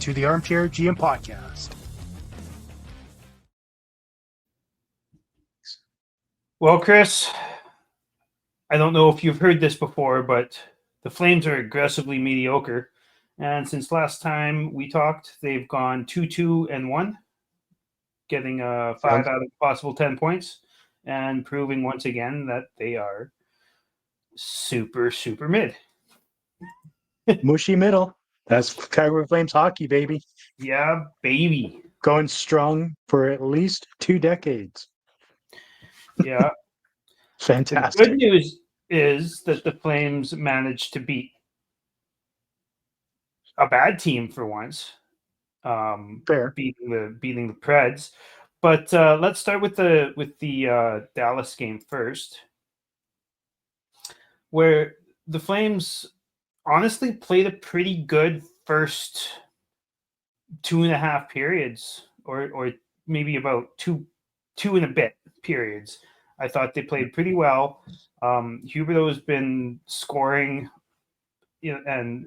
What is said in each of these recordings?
to the ArmChair GM podcast. Well, Chris, I don't know if you've heard this before, but the Flames are aggressively mediocre. And since last time we talked, they've gone 2-2-1, getting 5 out of possible 10 points, and proving once again that they are super, super mid. Mushy middle. That's Calgary Flames hockey, baby. Yeah, baby. Going strong for at least 2 decades. Yeah. Fantastic. The good news is that the Flames managed to beat a bad team for once. Fair. Beating the Preds. But let's start with the Dallas game first, where the Flames honestly played a pretty good first 2.5 periods, or maybe about two and a bit periods. I thought they played pretty well. Huberdeau has been scoring, and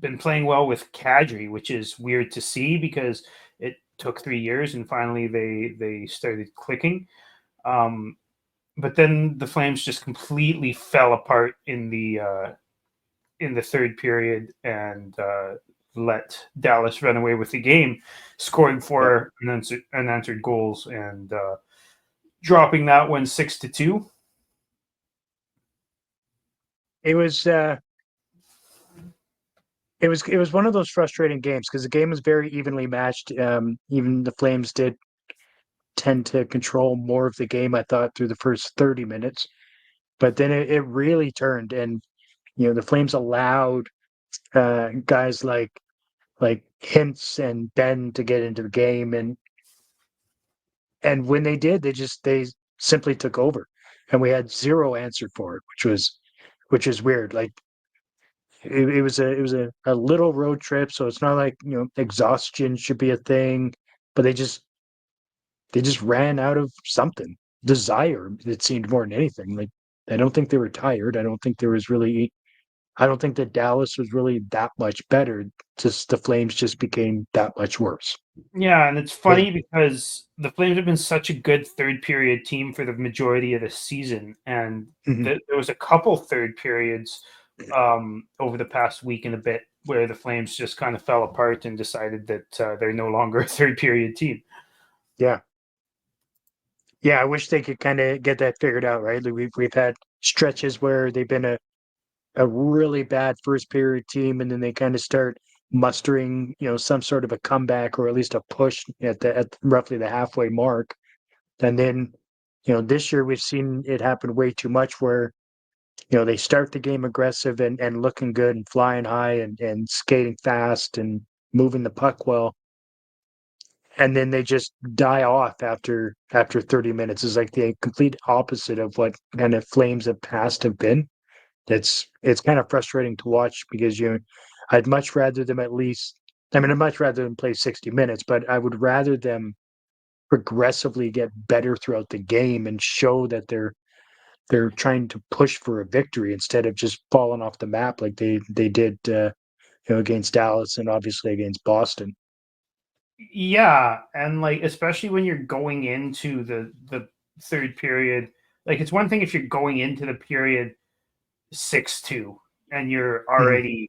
been playing well with Kadri, which is weird to see because it took 3 years and finally they started clicking. But then the Flames just completely fell apart in the third period and let Dallas run away with the game, scoring 4 unanswered goals and dropping that one 6-2. It was one of those frustrating games because the game was very evenly matched. Even the Flames did tend to control more of the game, I thought, through the first 30 minutes. But then it really turned, and the Flames allowed guys like Hintz and Ben to get into the game, and when they did, they simply took over, and we had zero answer for it, which is weird. Like it was a little road trip, so it's not like exhaustion should be a thing, but they just ran out of something. Desire, it seemed, more than anything. Like I don't think they were tired. I don't think that Dallas was really that much better. Just the Flames just became that much worse. Yeah, and it's funny because the Flames have been such a good third period team for the majority of the season, and there was a couple third periods over the past week and a bit where the Flames just kind of fell apart and decided that they're no longer a third period team. Yeah. Yeah, I wish they could kind of get that figured out, right? Like we've had stretches where they've been a really bad first period team, and then they kind of start mustering, some sort of a comeback or at least a push at roughly the halfway mark. And then, this year we've seen it happen way too much where, they start the game aggressive and looking good and flying high and skating fast and moving the puck well. And then they just die off after 30 minutes. Is like the complete opposite of what kind of Flames of past have been. It's kind of frustrating to watch because I'd much rather them I'd much rather them play 60 minutes, but I would rather them progressively get better throughout the game and show that they're trying to push for a victory instead of just falling off the map like they did against Dallas and obviously against Boston. Yeah, and like especially when you're going into the third period, like it's one thing if you're going into the period 6-2 and you're already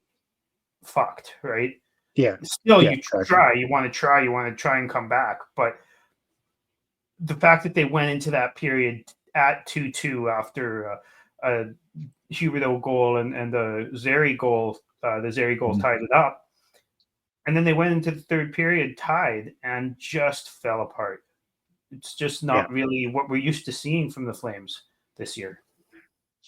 fucked, right? Yeah. Still, Yeah, you exactly. you want to try and come back, but the fact that they went into that period at 2-2 after a Huberdeau goal and the Zary goal tied it up. And then they went into the third period tied and just fell apart. It's just not really what we're used to seeing from the Flames this year.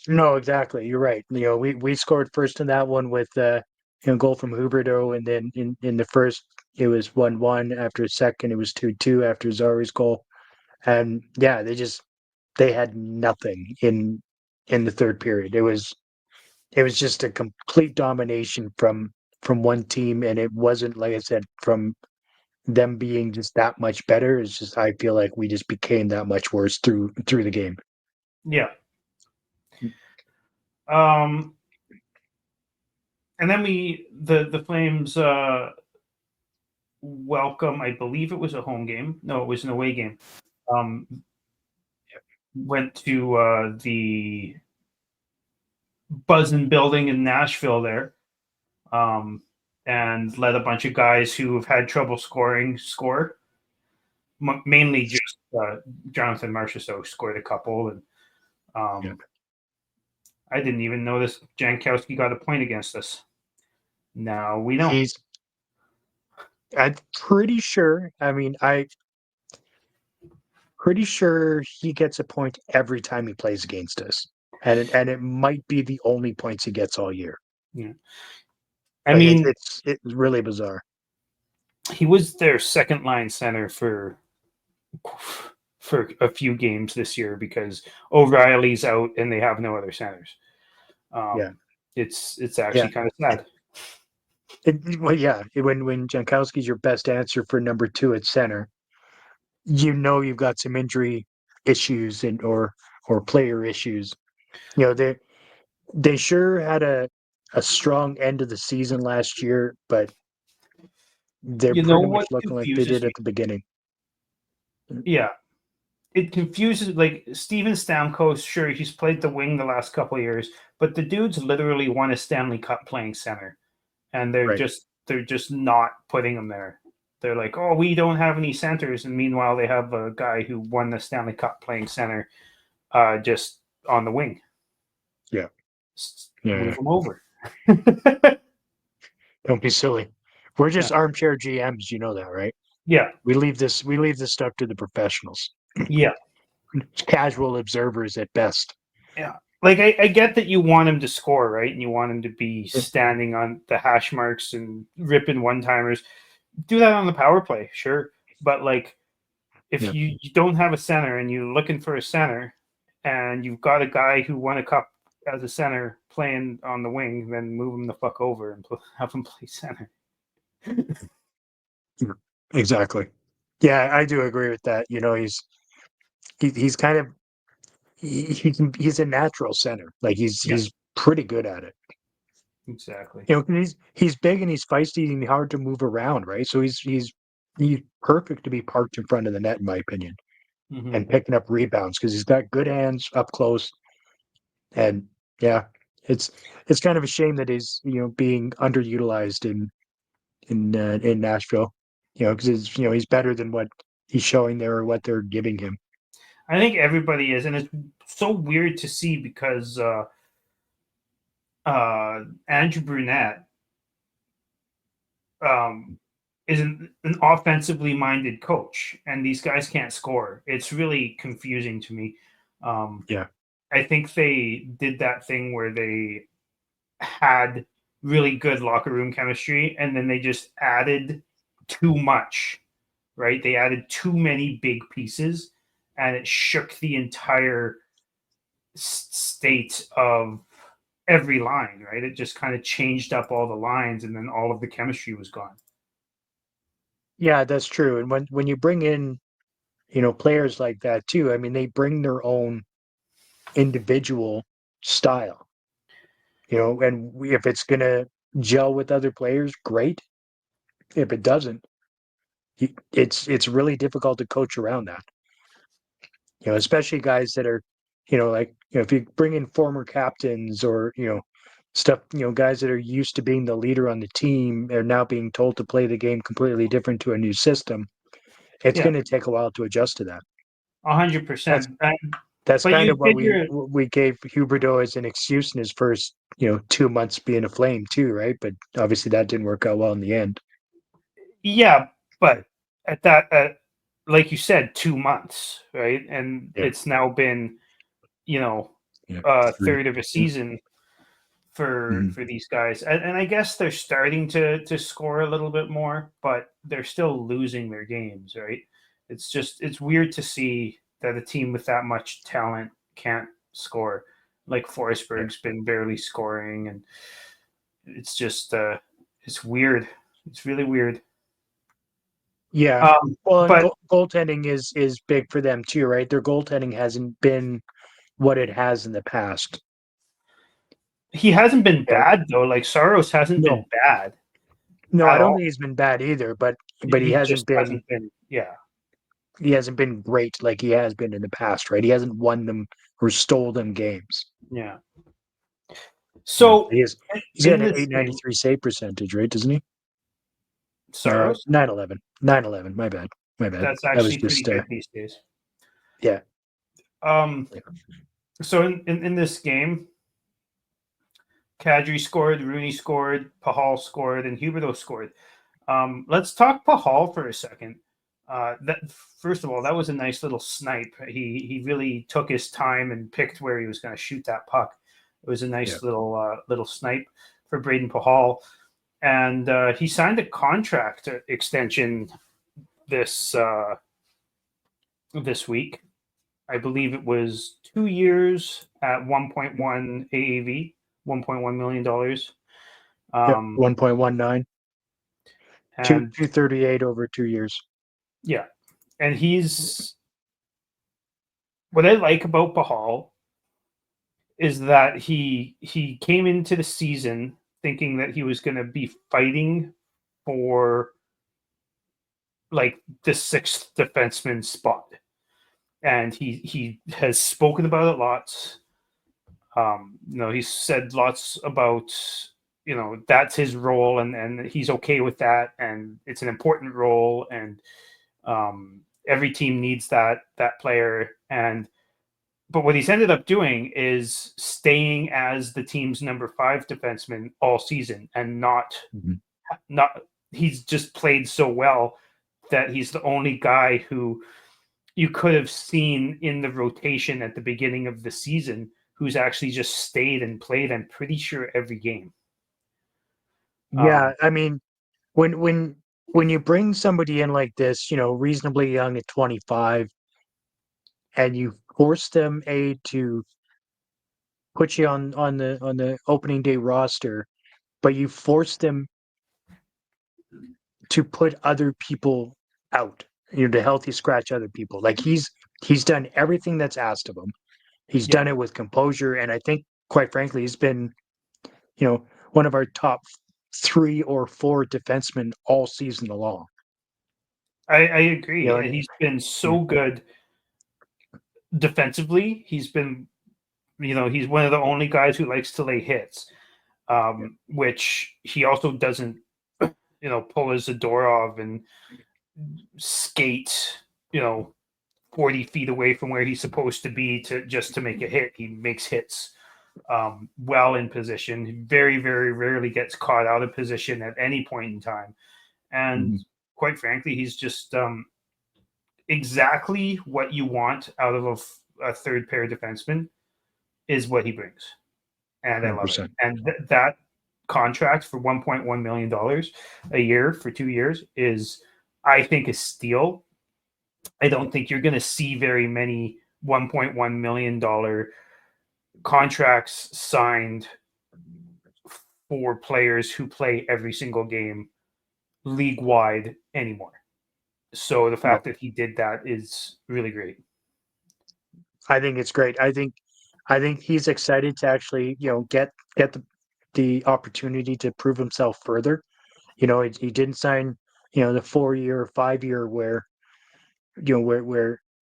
No, exactly. You're right. We scored first in that one with goal from Huberdeau, and then in the first it was 1-1. After a second, it was 2-2 after Zari's goal. And yeah, they had nothing in the third period. It was just a complete domination from one team, and it wasn't, like I said, from them being just that much better. It's just I feel like we just became that much worse through the game. Yeah. And then the Flames welcome. I believe it was a home game. No, it was an away game. Um, went to the Buzzin building in Nashville there, um, and let a bunch of guys who have had trouble score. Mainly just Jonathan Marchessault scored a couple, and Yeah. I didn't even notice Jankowski got a point against us. Now we know. He's I'm pretty sure. I mean, I pretty sure he gets a point every time he plays against us, and it might be the only points he gets all year. Yeah. I Like mean, it's really bizarre. he was their second line center for a few games this year because O'Reilly's out and they have no other centers. Yeah, It's yeah. actually kind of sad. Well, yeah. When Jankowski's your best answer for number two at center, you've got some injury issues or player issues. They sure had a strong end of the season last year, but they're You know pretty much what looking like they confuses did me? at the beginning. Yeah, it confuses like Steven Stamkos. Sure, he's played the wing the last couple of years, but the dude's literally won a Stanley Cup playing center, and Right. they're just not putting him there. They're like, oh, we don't have any centers, and meanwhile they have a guy who won the Stanley Cup playing center, just on the wing. Yeah. Yeah. Move Yeah. him over. Don't be silly. We're Yeah, just armchair GMs, you know that, right? yeah, We leave this stuff to the professionals. yeah, Casual observers at best. yeah. Like I get that you want him to score, right? And you want him to be Yeah. standing on the hash marks and ripping one timers. Do that on the power play, sure. But like if Yeah. you don't have a center and you're looking for a center and you've got a guy who won a cup as a center playing on the wing, then move him the fuck over and have him play center. Exactly. Yeah, I do agree with that. He's kind of he's a natural center. Like Yeah, he's pretty good at it. exactly. He's big and he's feisty and hard to move around, right? So he's perfect to be parked in front of the net, in my opinion, Mm-hmm. and picking up rebounds because he's got good hands up close. And yeah, it's it's kind of a shame that he's being underutilized in Nashville. Because he's better than what he's showing there or what they're giving him. I think everybody is, and it's so weird to see because Andrew Brunette um, is an offensively minded coach, and these guys can't score. It's really confusing to me. Um, Yeah, I think they did that thing where they had really good locker room chemistry, and then they just added too much, right? They added too many big pieces, and it shook the entire state of every line, right? It just kind of changed up all the lines, and then all of the chemistry was gone. yeah, that's true. And when you bring in players like that too, I mean, they bring their own individual style. And if it's gonna gel with other players, great. If it doesn't, it's really difficult to coach around that. Especially guys that are, like if you bring in former captains or stuff, guys that are used to being the leader on the team are now being told to play the game completely different to a new system. It's Yeah, going to take a while to adjust to that. hundred That's percent. that's But kind you of what did we your what we gave Huberdeau as an excuse in his first 2 months being a Flame too, right? But obviously that didn't work out well in the end. yeah, but at that, like you said, 2 months, right? And Yeah, it's now been you know yeah, a three. third of a season Mhm. for these guys, and I guess they're starting to score a little bit more, but they're still losing their games, right? It's weird to see that a team with that much talent can't score. Like Yeah. Forsberg's been barely scoring, and it's just it's weird. It's really weird. Yeah. Well, and But goaltending is big for them too, right? Their goaltending hasn't been what it has in the past. he hasn't been Yeah. bad though. Like Saros hasn't been No, bad no, I at don't all. think he's been bad either. But but he just hasn't been. Yeah, he hasn't been great like he has been in the past, right? He hasn't won them or stole them games. yeah. You know, So he's got in an this game, 893 save percentage, right? Doesn't he? Saros, 911. 911. My bad. My bad. that's That was actually pretty just good these days. yeah. Um, so in this game, Kadri scored, Rooney scored, Pahal scored, and Huberto scored. Let's talk Pahal for a second. That first of all, that was a nice little snipe. He really took his time and picked where he was going to shoot that puck. It was a Yeah. nice little snipe for Braden Pahal, and he signed a contract extension this this week. I believe it was 2 years at 1.1 AAV, $1.1 million. Yep. 1.19. And 238 over 2 years. yeah, and he's what I like about Pahal is that he came into the season thinking that he was going to be fighting for like the sixth defenseman spot, and he has spoken about it lots. He's said lots about that's his role, and he's okay with that, and it's an important role, and every team needs that player. And but what he's ended up doing is staying as the team's number 5 defenseman all season, and not he's just played so well that he's the only guy who you could have seen in the rotation at the beginning of the season who's actually just stayed and played, I'm pretty sure, every game. Yeah, I mean, when you bring somebody in like this, reasonably young at 25, and you force them to put you on the opening day roster, but you force them to put other people out, to healthy scratch other people. Like he's done everything that's asked of him. He's Yeah, done it with composure, and I think, quite frankly, he's been, one of our top 3 or 4 defensemen all season long. I agree. And He's been so good defensively. He's been, he's one of the only guys who likes to lay hits, which he also doesn't, pull his Zadorov and skate, 40 feet away from where he's supposed to be to make a hit. He makes hits well in position. He very, very rarely gets caught out of position at any point in time. And quite frankly, he's just exactly what you want out of a third pair defenseman is what he brings. And I love it. 100%. And that contract for $1.1 million a year for 2 years is, I think, a steal. I don't think you're going to see very many $1.1 million contracts signed for players who play every single game league wide anymore. So the fact that he did that is really great. I think it's great. I think he's excited to actually, get the opportunity to prove himself further. He didn't sign, the 4 year, 5 year where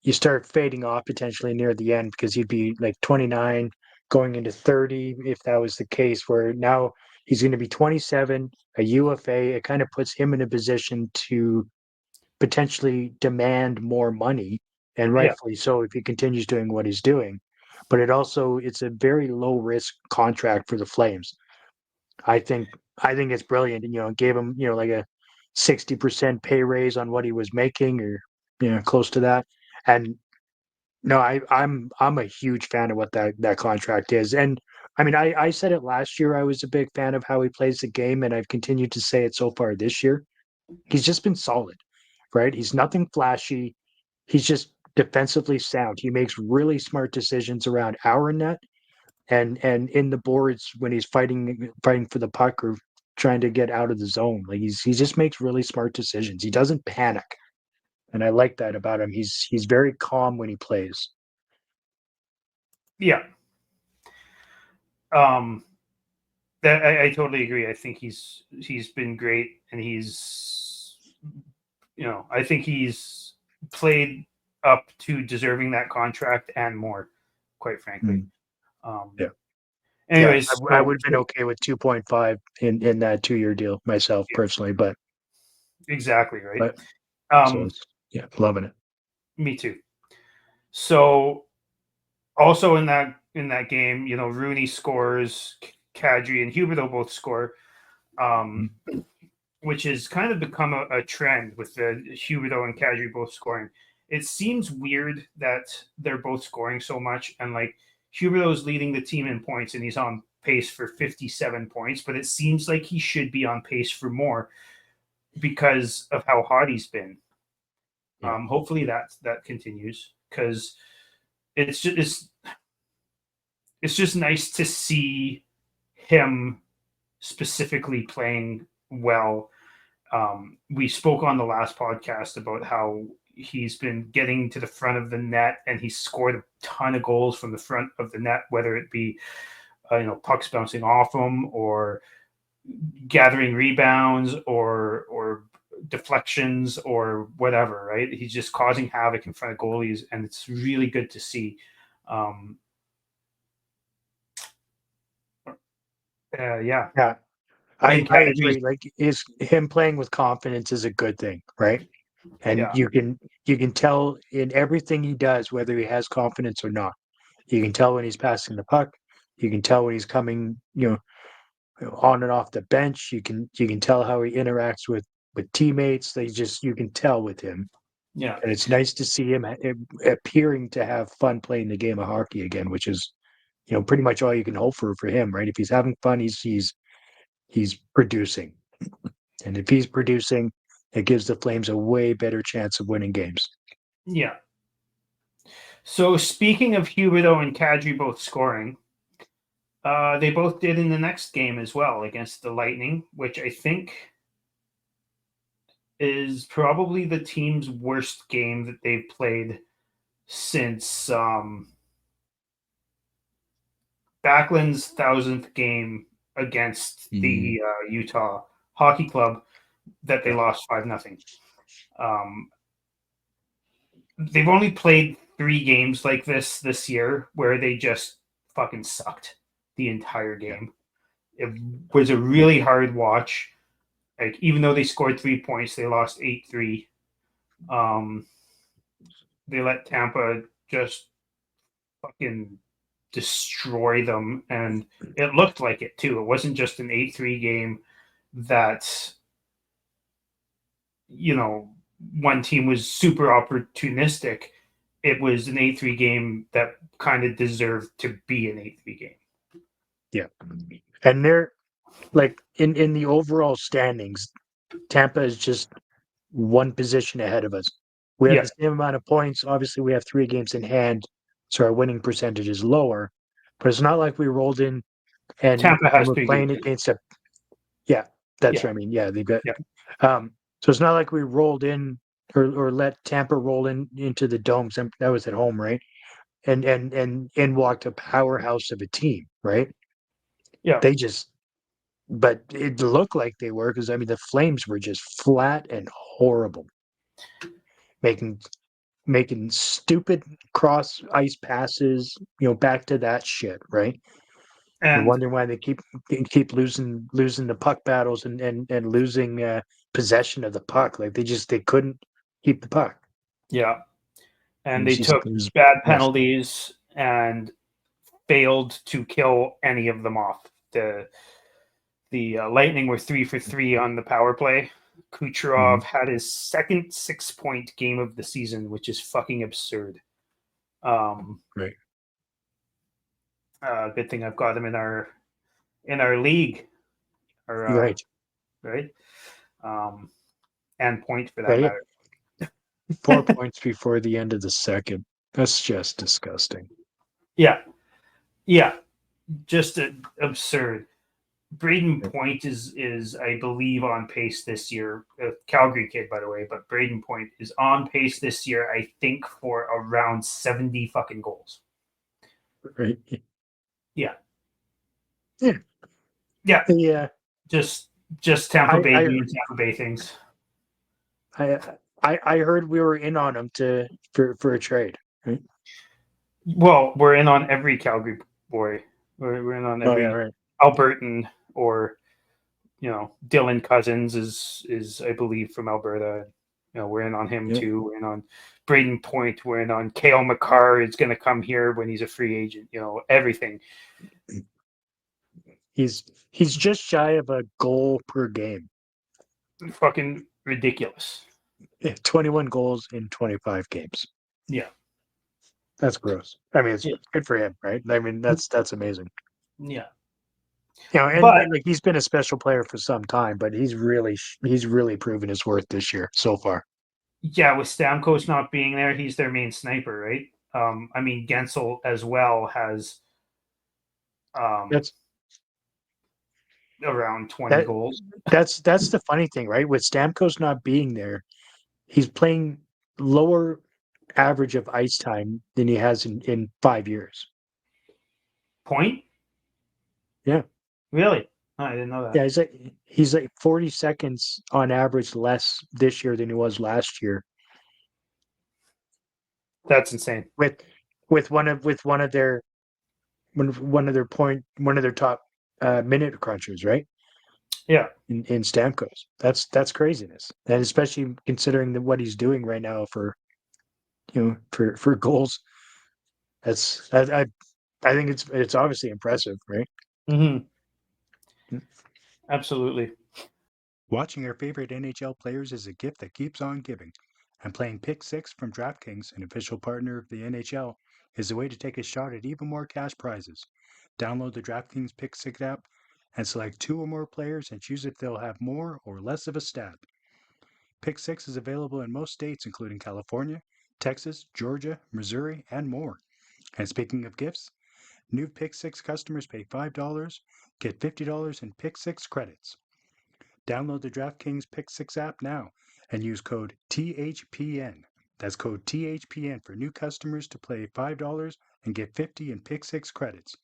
you start fading off potentially near the end, because he'd be like 29 going into 30 if that was the case, where now he's going to be 27, a UFA. It kind of puts him in a position to potentially demand more money, and Yeah. rightfully so if he continues doing what he's doing. But it's a very low risk contract for the Flames. I think it's brilliant. And gave him, like a 60% pay raise on what he was making, or close to that. And no, I'm a huge fan of what that contract is. And I mean, I said it last year. I was a big fan of how he plays the game, and I've continued to say it so far this year. He's just been solid, right? He's nothing flashy. He's just defensively sound. He makes really smart decisions around our net, and in the boards when he's fighting for the puck or trying to get out of the zone. Like he just makes really smart decisions. He doesn't panic, and I like that about him. He's very calm when he plays. Yeah. Um, I totally agree. I think he's been great, and he's I think he's played up to deserving that contract and more, quite frankly. Yeah. Yeah, Anyways, I so would have been okay with 2.5 in that 2-year deal myself yeah, personally, but exactly right. but so Um, it's, yeah, loving it. Me too. So also in that game, Rooney scores, Kadri and Huberto both score, um, Mhm. which has kind of become a trend with the Huberto and Kadri both scoring. It seems weird that they're both scoring so much, and like Huberto's leading the team in points, and he's on pace for 57 points, but it seems like he should be on pace for more because of how hot he's been. Yeah. Hopefully that continues because it's just it's just nice to see him specifically playing well. We spoke on the last podcast about how he's been getting to the front of the net and he's scored a ton of goals from the front of the net, whether it be pucks bouncing off him or gathering rebounds or deflections or whatever. Right, he's just causing havoc in front of goalies, and it's really good to see. Um, yeah, Yeah. and I Kadri's agree. Like is him playing with confidence is a good thing, right? And yeah, you can tell in everything he does whether he has confidence or not. You can tell when he's passing the puck. You can tell when he's coming, on and off the bench. You can tell how he interacts with teammates. You can tell with him, yeah, and it's nice to see him appearing to have fun playing the game of hockey again, which is pretty much all you can hope for him, right? If he's having fun, he's producing, and if he's producing, it gives the Flames a way better chance of winning games. yeah. So speaking of Huberto and Kadri both scoring, they both did in the next game as well against the Lightning, which I think is probably the team's worst game that they've played since Backlund's 1,000th game against Mm, the Utah Hockey Club that they yeah, lost 5-0. Um, they've only played 3 games like this year where they just fucking sucked the entire yeah, game. It was a really hard watch. Like even though they scored 3 points, they lost 8-3. Um, they let Tampa just fucking destroy them, and it looked like it too. It wasn't just an 8-3 game that you know one team was super opportunistic. It was an 8-3 game that kind of deserved to be an 8-3 game. yeah. And they're like in the overall standings, Tampa is just one position ahead of us. We have Yeah, the same amount of points. Obviously, we have 3 games in hand, so our winning percentage is lower. But it's not like we rolled in Tampa and has we're 3 games. playing against a. Yeah, that's Yeah, what I mean. Yeah, they've got. yeah, So it's not like we rolled in or let Tampa roll in into the domes. And that was at home, right? And walked a powerhouse of a team, right? yeah. They just, but it looked like they were because I mean the Flames were just flat and horrible, making stupid cross ice passes, back to that shit, right? You're And wondering why they keep losing the puck battles and losing possession of the puck. Like they couldn't keep the puck. yeah, It and was they just took it was bad frustrating. penalties and failed to kill any of them off. The Lightning were 3 for 3 on the power play. Mhm. Kucherov had his second 6 point game of the season, which is fucking absurd. Um, Right, Good thing I've got him in our league, or right. right, um, and point for that Yeah, matter. 4 points before the end of the second. That's just disgusting. Yeah, yeah, just absurd. Braden Yeah. Point is I believe on pace this year. Calgary kid, by the way, but Braden Point is on pace this year. I think for around 70 fucking goals. Right. Yeah, Yeah. yeah. Yeah. Just Tampa I Bay I doing Tampa Bay things. I heard we were in on him for a trade. Right? Well, we're in on every Calgary boy. We're in on Oh yeah, every right. Albertan or Dylan Cousins is I believe from Alberta. We're in on him Yeah. too. We're in on Braden Point. We're in on Kale McCarr is going to come here when he's a free agent. Everything. He's just shy of a goal per game. Fucking ridiculous. 21 goals in 25 games. Yeah. That's gross. I mean, it's Yeah. good for him, right? I mean, that's amazing. Yeah. And But like he's been a special player for some time, but he's really proven his worth this year so far. yeah, with Stamkos not being there, he's their main sniper, right? I mean, Gensel as well has um, That's around 20 that goals. that's the funny thing, right? With Stamkos not being there, he's playing lower average of ice time than he has in 5 years. Point? Yeah. Really? Oh, I didn't know Yeah, that. he's like 40 seconds on average less this year than he was last year That's insane. with one of their top minute crunchers, right? Yeah. In Stamkos. That's craziness. And especially considering what he's doing right now for goals. I think it's obviously impressive, right? Mm-hmm. Absolutely. Watching our favorite NHL players is a gift that keeps on giving, and playing Pick 6 from DraftKings, an official partner of the NHL, is a way to take a shot at even more cash prizes. Download the DraftKings Pick 6 app and select two or more players and choose if they'll have more or less of a stab. Pick 6 is available in most states, including California, Texas, Georgia, Missouri, and more. And speaking of gifts, new Pick 6 customers pay $5, get $50 in Pick 6 credits. Download the DraftKings Pick 6 app now and use code THPN. That's code THPN for new customers to play $5 and get 50 in Pick 6 credits.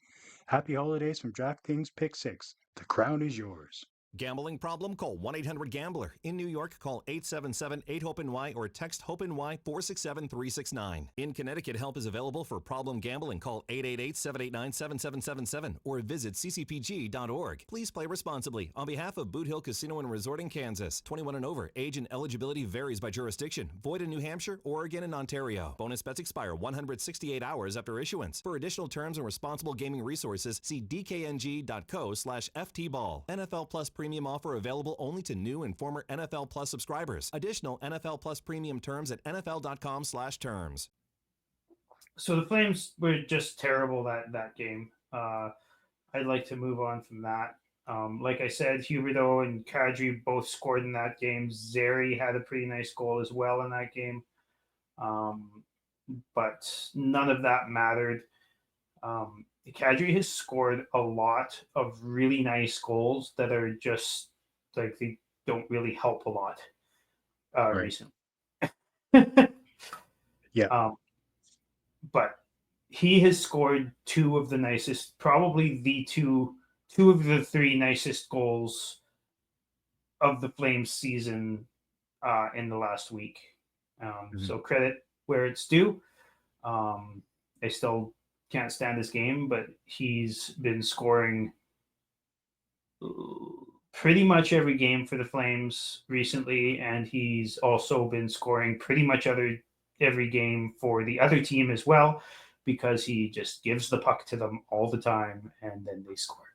Happy holidays from DraftKings Pick 6. The crown is yours. Gambling problem? Call 1-800-GAMBLER. In New York, call 877-8-HOPE-NY or text HOPE-NY 467-369. In Connecticut, help is available for problem gambling. Call 888-789-7777 or visit ccpg.org. Please play responsibly. On behalf of Boot Hill Casino and Resort in Kansas, 21 and over. Age and eligibility varies by jurisdiction. Void in New Hampshire, Oregon, and Ontario. Bonus bets expire 168 hours after issuance. For additional terms and responsible gaming resources, see dkng.co/ftball. NFL Plus Premium offer available only to new and former NFL Plus subscribers. Additional NFL Plus Premium terms at nfl.com/terms. So the Flames were just terrible that game. I'd like to move on from that. Like I said, Huberdeau and Kadri both scored in that game. Zary had a pretty nice goal as well in that game. But none of that mattered. Kadri has scored a lot of really nice goals that are just like they don't really help a lot Right. recently. Yeah. But he has scored two of the nicest, probably the two of the three nicest goals of the Flames season in the last week. So credit where it's due. I still can't stand this game, but he's been scoring pretty much every game for the Flames recently, and he's also been scoring pretty much every game for the other team as well, because he just gives the puck to them all the time, and then they score.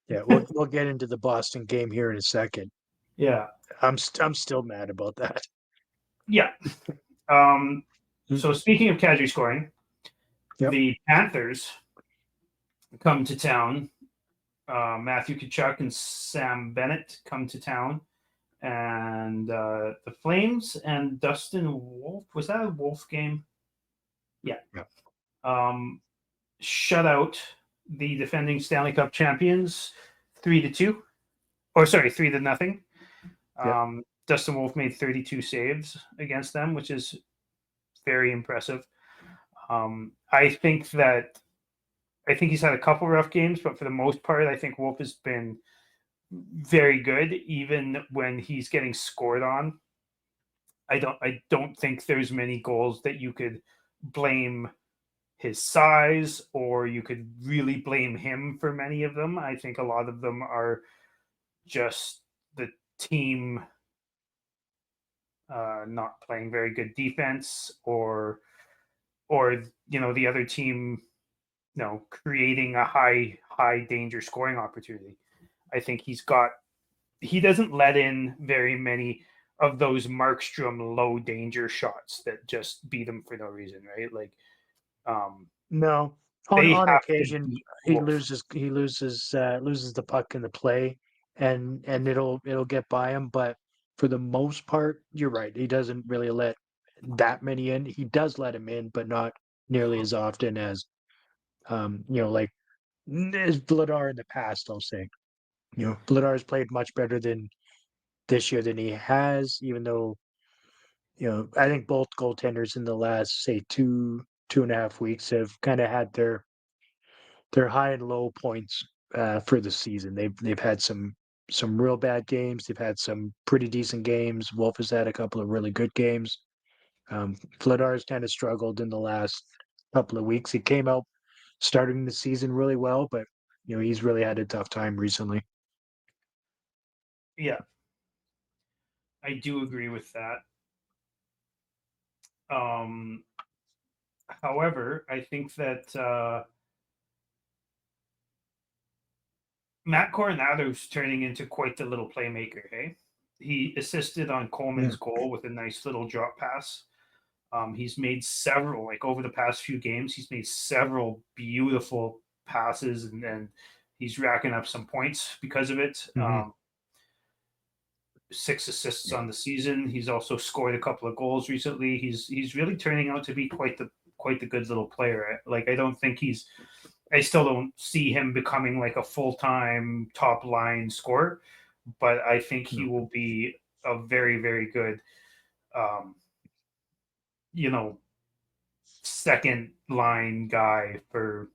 Yeah, we'll get into the Boston game here in a second. Yeah, I'm still mad about that. yeah. So speaking of Kadri scoring, Yep. the Panthers come to town. Matthew Tkachuk and Sam Bennett come to town, and the Flames and Dustin Wolf. Was that a Wolf game? Yeah. Shut out the defending Stanley Cup champions 3-2, or sorry, 3-0. Yep. Dustin Wolf made 32 saves against them, which is very impressive. I think he's had a couple rough games, but for the most part, I think Wolf has been very good, even when he's getting scored on. I don't think there's many goals that you could blame his size, or you could really blame him for many of them. I think a lot of them are just the team not playing very good defense, or the other team creating a high danger scoring opportunity. I think he doesn't let in very many of those Markstrom low danger shots that just beat him for no reason, right? Like No, they on have to occasion beat he Wolf. loses the puck in the play, and it'll get by him. But for the most part, you're right. He doesn't really let that many in. He does let him in, but not nearly as often as like as Vladar in the past. I'll say, Vladar has played much better than this year than he has, even though I think both goaltenders in the last say 2.5 weeks have kind of had their high and low points for the season. They've had some real bad games. They've had some pretty decent games. Wolf has had a couple of really good games. Vladar's kind of struggled in the last couple of weeks. He came out starting the season really well, but he's really had a tough time recently. Yeah, I do agree with that. Um, However, I think that Matt Coronado's turning into quite the little playmaker. Hey, he assisted on Yeah. Coleman's goal with a nice little drop pass. He's made several, like over the past few games, he's made several beautiful passes, and he's racking up some points because of it. Mm-hmm. 6 assists on the season. He's also scored a couple of goals recently. He's really turning out to be quite the good little player. Like I still don't see him becoming like a full-time top line scorer, but I think he will be a very, very good um, you know, second line guy for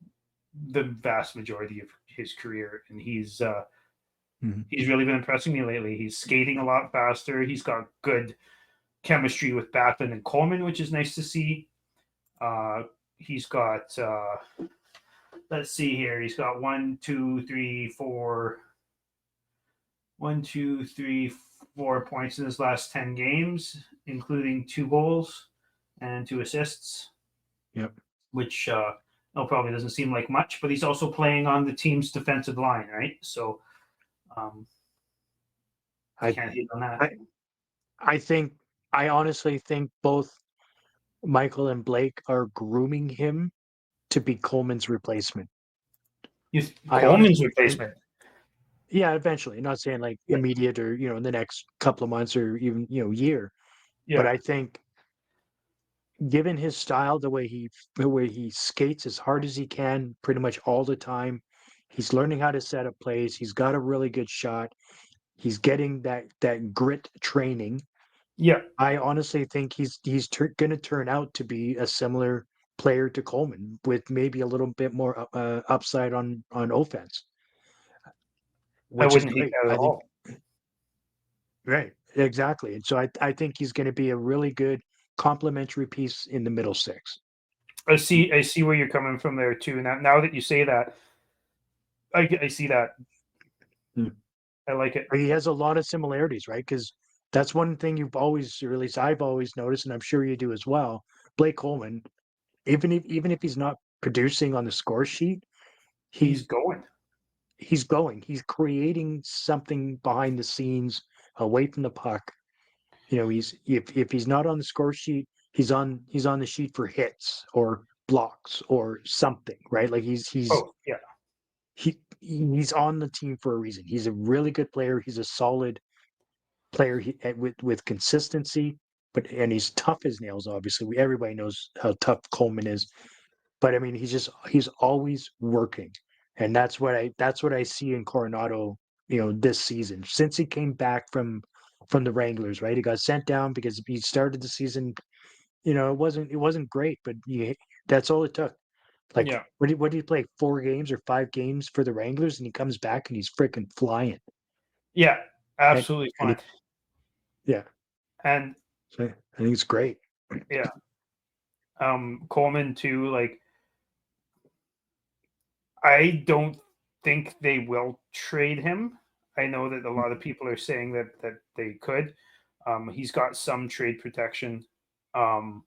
the vast majority of his career, and he's really been impressing me lately. He's skating a lot faster. He's got good chemistry with Backlund and Coleman, which is nice to see. He's got let's see here. He's got 4 points in his last 10 games, including 2 goals and 2 assists. Yep. Which probably doesn't seem like much, but he's also playing on the team's defensive line, right? So I can't hate on that. I honestly think both Michael and Blake are grooming him to be Coleman's replacement. Coleman's replacement. Yeah, eventually. Not saying like immediate or in the next couple of months or even year. Yeah. But I think given his style, the way he skates as hard as he can pretty much all the time, he's learning how to set up plays. He's got a really good shot. He's getting that grit training. Yeah. I honestly think he's going to turn out to be a similar player to Coleman with maybe a little bit more upside on offense, I which is wouldn't hate great. that at I think all. right, exactly. And so I think he's going to be a really good complementary piece in the middle six. I see where you're coming from there too. Now that you say that, I see that. I like it. He has a lot of similarities, right? Because that's one thing you've always, or at least I've always noticed, and I'm sure you do as well. Blake Coleman, even if he's not producing on the score sheet, He's he's going. He's creating something behind the scenes, away from the puck. He's if he's not on the score sheet, he's on the sheet for hits or blocks or something, right? Like Oh yeah. he's on the team for a reason. He's a really good player. He's a solid player with consistency, and he's tough as nails. Obviously, everybody knows how tough Coleman is. But I mean, he's always working, and that's what I see in Coronado. This season since he came back from the Wranglers, right? He got sent down because he started the season. It wasn't great, but that's all it took. Like, Yeah. what did he play? 4 games or 5 games for the Wranglers, and he comes back and he's freaking flying. Yeah. And, Absolutely and fine. yeah. And So I think it's great. Yeah. Coleman too. Like, I don't think they will trade him. I know that a lot of people are saying that they could. He's got some trade protection, and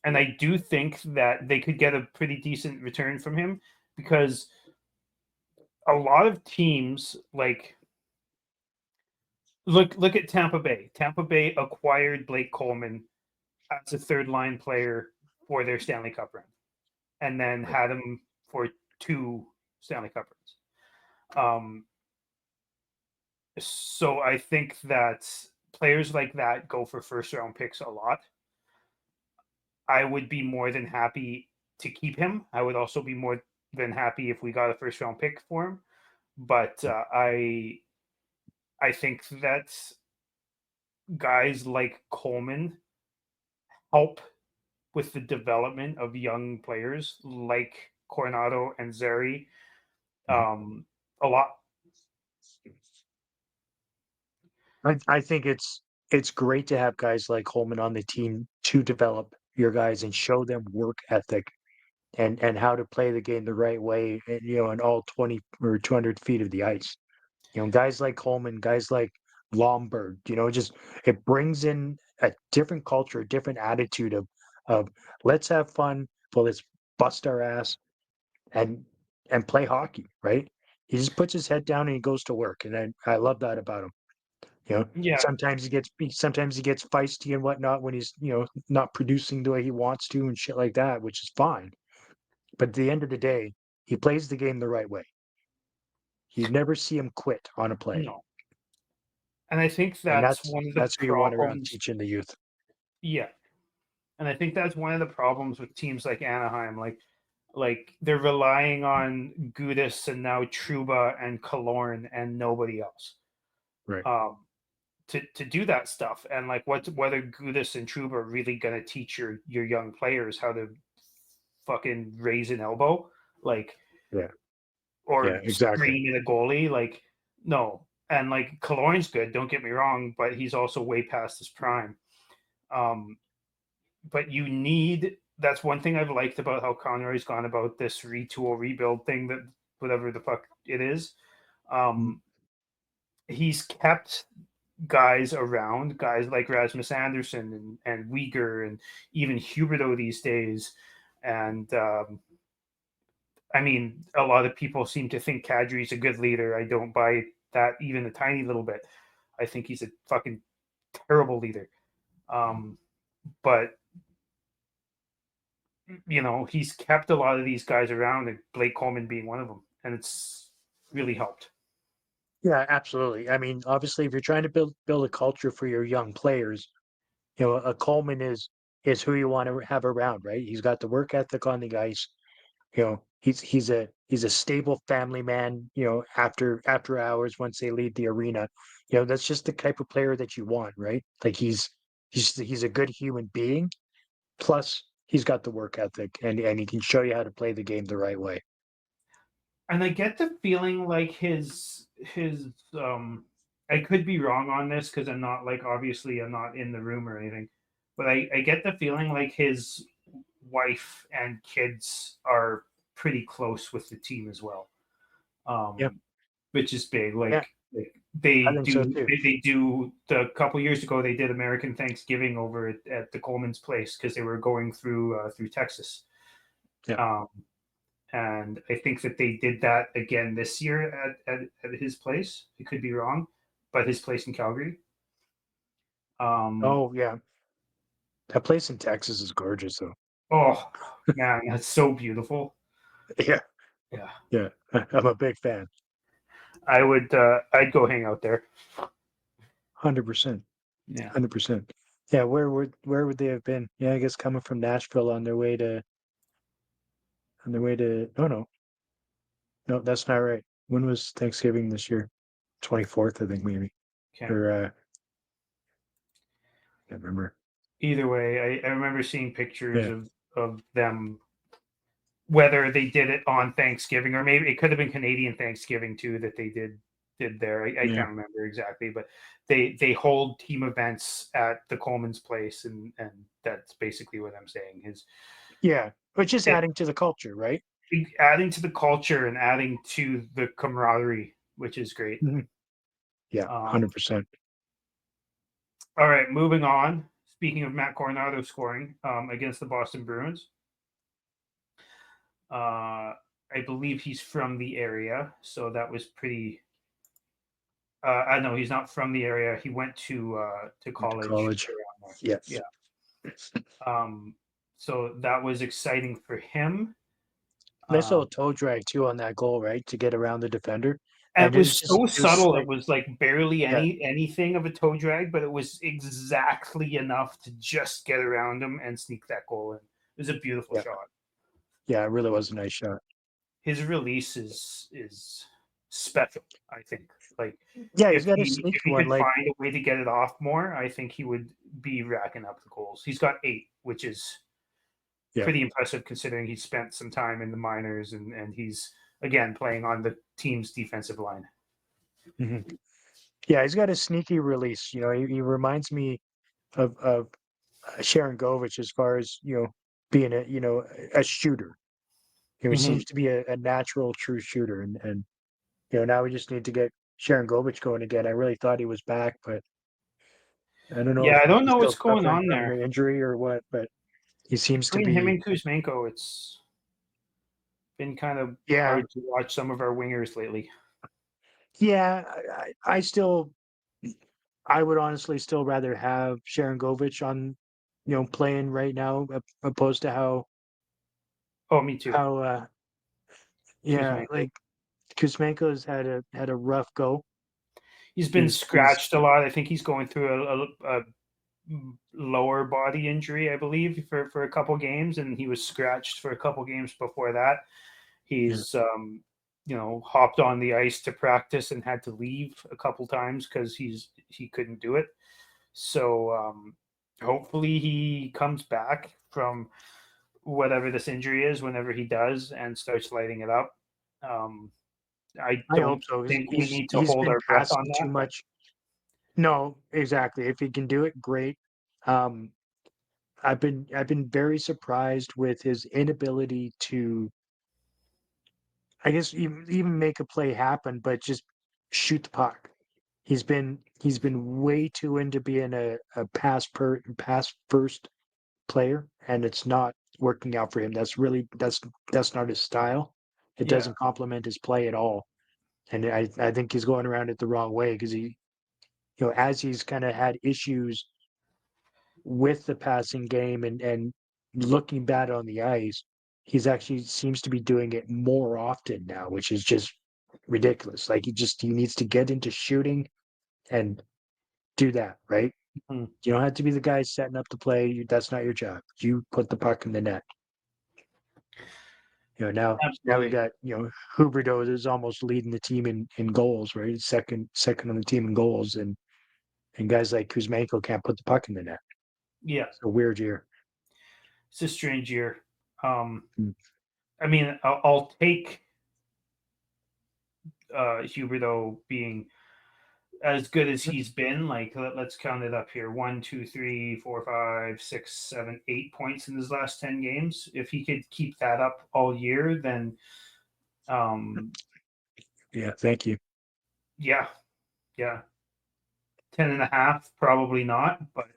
I do think that they could get a pretty decent return from him because a lot of teams like look at Tampa Bay. Tampa Bay acquired Blake Coleman as a third line player for their Stanley Cup run, and then had him for 2 Stanley Cup runs. So I think that players like that go for first round picks a lot. I would be more than happy to keep him. I would also be more than happy if we got a first round pick for him. But I think that guys like Coleman help with the development of young players like Coronado and Zeri a lot. I think it's great to have guys like Holman on the team to develop your guys and show them work ethic and how to play the game the right way, in all 20 or 200 feet of the ice. Guys like Coleman, guys like Lomberg, just it brings in a different culture, a different attitude of let's have fun, but let's bust our ass and play hockey, right? He just puts his head down and he goes to work, and I love that about him. Yeah, Sometimes he gets feisty and whatnot when he's not producing the way he wants to and shit like that, which is fine. But at the end of the day, he plays the game the right way. You never see him quit on a play, no. And I think and that's one of the that's who you want around problems. teaching the youth. Yeah. And I think that's one of the problems with teams like Anaheim. Like they're relying on Gudis and now Truba and Killorn and nobody else. Right. To do that stuff. And like whether Gudis and Truba are really gonna teach your young players how to fucking raise an elbow, like Yeah. Yeah. or Exactly. scream at a goalie, like no. And like Killorn's good, don't get me wrong, but he's also way past his prime. Um, but you need that's one thing I've liked about how Conroy's gone about this retool rebuild thing, that whatever the fuck it is. Um, he's kept guys around, guys like Rasmus Anderson and Uyghur and even Huberto these days. And I mean, a lot of people seem to think Kadri's a good leader. I don't buy that even a tiny little bit. I think he's a fucking terrible leader. But he's kept a lot of these guys around, and Blake Coleman being one of them, and it's really helped. Yeah, absolutely. I mean, obviously, if you're trying to build a culture for your young players, a Coleman is who you want to have around, right? He's got the work ethic on the ice. He's a stable family man. After hours, once they leave the arena, that's just the type of player that you want, right? Like he's a good human being. Plus, he's got the work ethic, and he can show you how to play the game the right way. And I get the feeling like his I could be wrong on this because I'm not, like, obviously I'm not in the room or anything, but I get the feeling like his wife and kids are pretty close with the team as well. Yeah, Which is big. yeah, Like I think so too. they do the couple years ago they did American Thanksgiving over at the Coleman's place because they were going through Texas. Yeah. And I think that they did that again this year at his place. I could be wrong, but his place in Calgary. Oh yeah, that place in Texas is gorgeous, though. Oh man, that's so beautiful. Yeah, Yeah, yeah, I'm a big fan. I'd go hang out there. 100%, Yeah, 100%. Yeah, where would they have been? Yeah, I guess coming from Nashville on their way to. Oh no, no, that's not right. When was Thanksgiving this year? 24th, I think maybe. can't Or remember. can't remember. Either way, I remember seeing pictures Yeah, of them, whether they did it on Thanksgiving or maybe it could have been Canadian Thanksgiving too that they did did there. I Yeah. can't remember exactly, but they hold team events at the Coleman's place, and that's basically what I'm saying. Yeah, but just It, adding to the culture, right? adding to the culture and adding to the camaraderie, which is great. Mhm. Yeah, Um, 100%. all right, moving on. Speaking of Matt Coronado scoring against the Boston Bruins, I believe he's from the area, so that was pretty. I know he's not from the area. He went to Went to college college. around there. Yes. Yeah. So that was exciting for him. Nice little Um, toe drag too on that goal, right? To get around the defender. and it And it was was just so it was subtle. It slick. was like barely Yeah, anything of a toe drag, but it was exactly enough to just get around him and sneak that goal in. It was a beautiful yeah, shot. yeah. It really was a nice shot. His release is special, I think. Like Yeah, he's got a if sneaky he one. could Like, find a way to get it off more, I think he would be racking up the goals. He's got 8, which is yeah, pretty impressive considering he spent some time in the minors, and he's again playing on the team's defensive line. hmm yeah. He's got a sneaky release. You know, he reminds me of Sharon Govich as far as being a shooter. He Mm-hmm. seems to be a natural, true shooter, and now we just need to get Sharon Govich going again. I really thought he was back, but I don't know Yeah, if I don't he's know still what's going suffering on from there the injury or what, but he seems to between him be. and Kuzmenko. It's been kind of Yeah, hard to watch some of our wingers lately. yeah. I still, I would honestly still rather have Sharon Govich on, playing right now, opposed to Oh, me too. how yeah, Kuzmenko. like Kuzmenko's had a rough go. He's been He's scratched a lot. I think he's going through a lower body injury, I believe, for a couple games, and he was scratched for a couple games before that. yeah, He's hopped on the ice to practice and had to leave a couple times because he couldn't do it. So hopefully he comes back from whatever this injury is whenever he does and starts lighting it up. Um, I I hope don't so. think we He's need to he's hold been our breath on passing too that, but much. No, exactly. If he can do it, great. Um, I've been very surprised with his inability to, I guess, even make a play happen, but just shoot the puck. He's been way too into being a pass first player, and it's not working out for him. That's not his style. It yeah, doesn't complement his play at all. And I think he's going around it the wrong way because as he's kind of had issues with the passing game and looking bad on the ice, he's actually seems to be doing it more often now, which is just ridiculous. Like he needs to get into shooting and do that, right? mm, You don't have to be the guy setting up the play. That's not your job. You put the puck in the net. Now we absolutely. got Huberdeau is almost leading the team in goals, right? Second on the team in goals, and guys like Kuzmenko can't put the puck in the net. Yeah, It's a weird year. it's a strange year. Um, Mm. I mean, I'll take Huberto being as good as he's been. Like, let's count it up here: 1, 2, 3, 4, 5, 6, 7, 8 points in his last 10 games. If he could keep that up all year, then um, Yeah, thank you. yeah, yeah, 10.5, probably not, but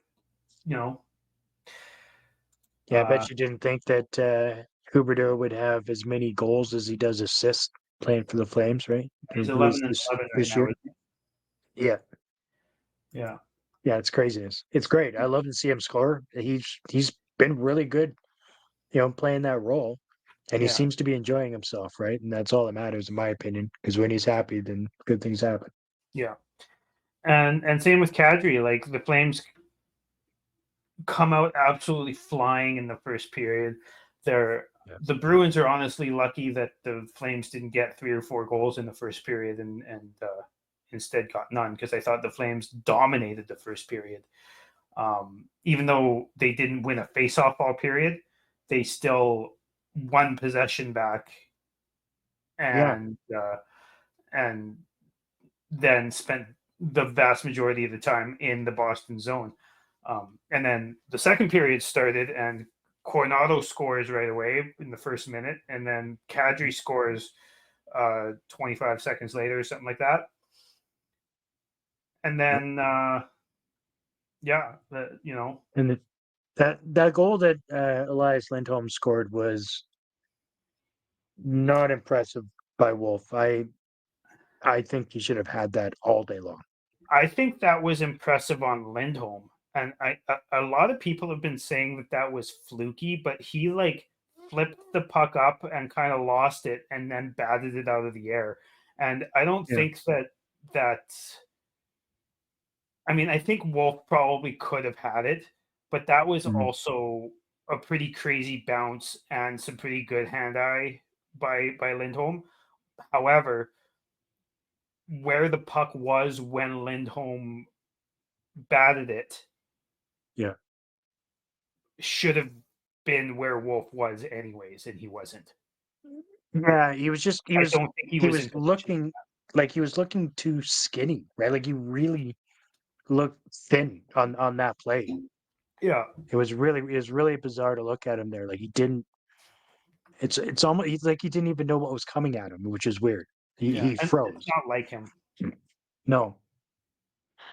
you know, Yeah, I uh, bet you didn't think that Huberdeau would have as many goals as he does assists playing for the Flames, right? Or he's at 11 least and this 11 right this now. year. Yeah, Yeah, yeah, it's craziness. It's great. I love to see him score. He's been really good, playing that role, and he yeah, seems to be enjoying himself, right? And that's all that matters, in my opinion. Because when he's happy, then good things happen. yeah. And same with Kadri. Like the Flames come out absolutely flying in the first period. They're Yeah, the Bruins are honestly lucky that the Flames didn't get 3 or 4 goals in the first period and instead got none because I thought the Flames dominated the first period. Even though they didn't win a face-off all period, they still won possession back yeah, and then spent the vast majority of the time in the Boston zone. And then the second period started, and Coronado scores right away in the first minute, and then Kadri scores 25 seconds later, or something like that. And then, And that goal that Elias Lindholm scored was not impressive by Wolf. I think he should have had that all day long. I think that was impressive on Lindholm. And a lot of people have been saying that that was fluky, but he like flipped the puck up and kind of lost it and then batted it out of the air. And I don't Yeah. think that I mean, I think Wolf probably could have had it, but that was Mhm. also a pretty crazy bounce and some pretty good hand-eye by Lindholm. However, where the puck was when Lindholm batted it Yeah. should have been where Wolf was anyways, and he wasn't. Yeah, he was I don't think he he was in was position. looking like he was looking too skinny, right? Like he really looked thin on that play. Yeah, It was really bizarre to look at him there. Like he didn't. It's almost he's like he didn't even know what was coming at him, which is weird. yeah, He and it's froze. not like him. No,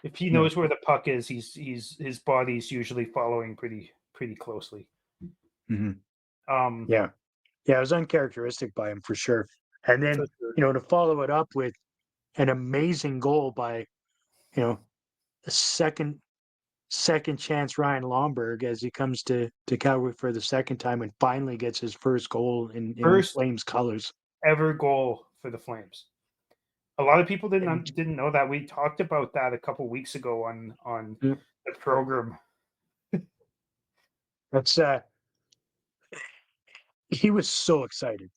If he no. knows where the puck is, he's his body's usually following pretty closely. Hmm. Um, Yeah, yeah. It was uncharacteristic by him for sure. And for then sure. to follow it up with an amazing goal by the second chance Ryan Lomberg as he comes to Calgary for the second time and finally gets his first goal in First Flames colors. ever goal for the Flames. A lot of people And didn't know that. We talked about that a couple weeks ago on yeah, the program. that's he was so excited.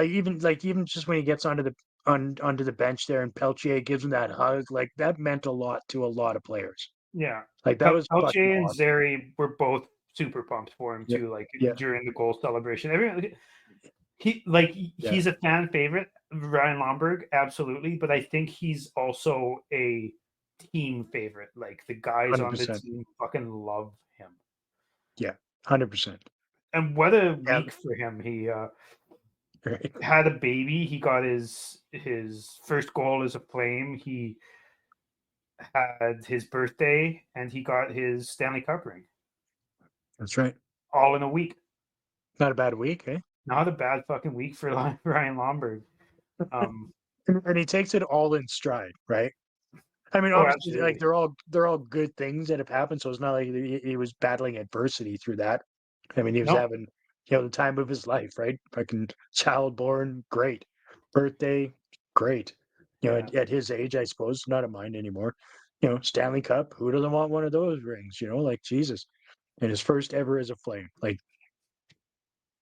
Even just when he gets onto the bench there and Peltier gives him that hug, like that meant a lot to a lot of players. Yeah, Like that was fucking Pelche and awesome. Zary were both super pumped for him Yeah, too. Like yeah, during the goal celebration, everyone yeah, he's a fan favorite, Ryan Lomberg, absolutely. But I think he's also a team favorite. Like the guys on the 100%. team fucking love him. Yeah, 100%. And what a Yeah, week for him. He right. had a baby. He got his first goal as a Flame. He had his birthday, and he got his Stanley Cup ring That's right. all in a week. Not a bad week, eh? Not a bad fucking week for Ryan Lomberg. Um, And he takes it all in stride, right? I mean, oh, obviously, like absolutely. they're all good things that have happened. So it's not like he was battling adversity through that. I mean, he was No, having the time of his life, right? Fucking child born, great. Birthday, great. yeah, At his age, I suppose, not at mine anymore. Stanley Cup. Who doesn't want one of those rings? Like Jesus, and his first ever as a Flame. Like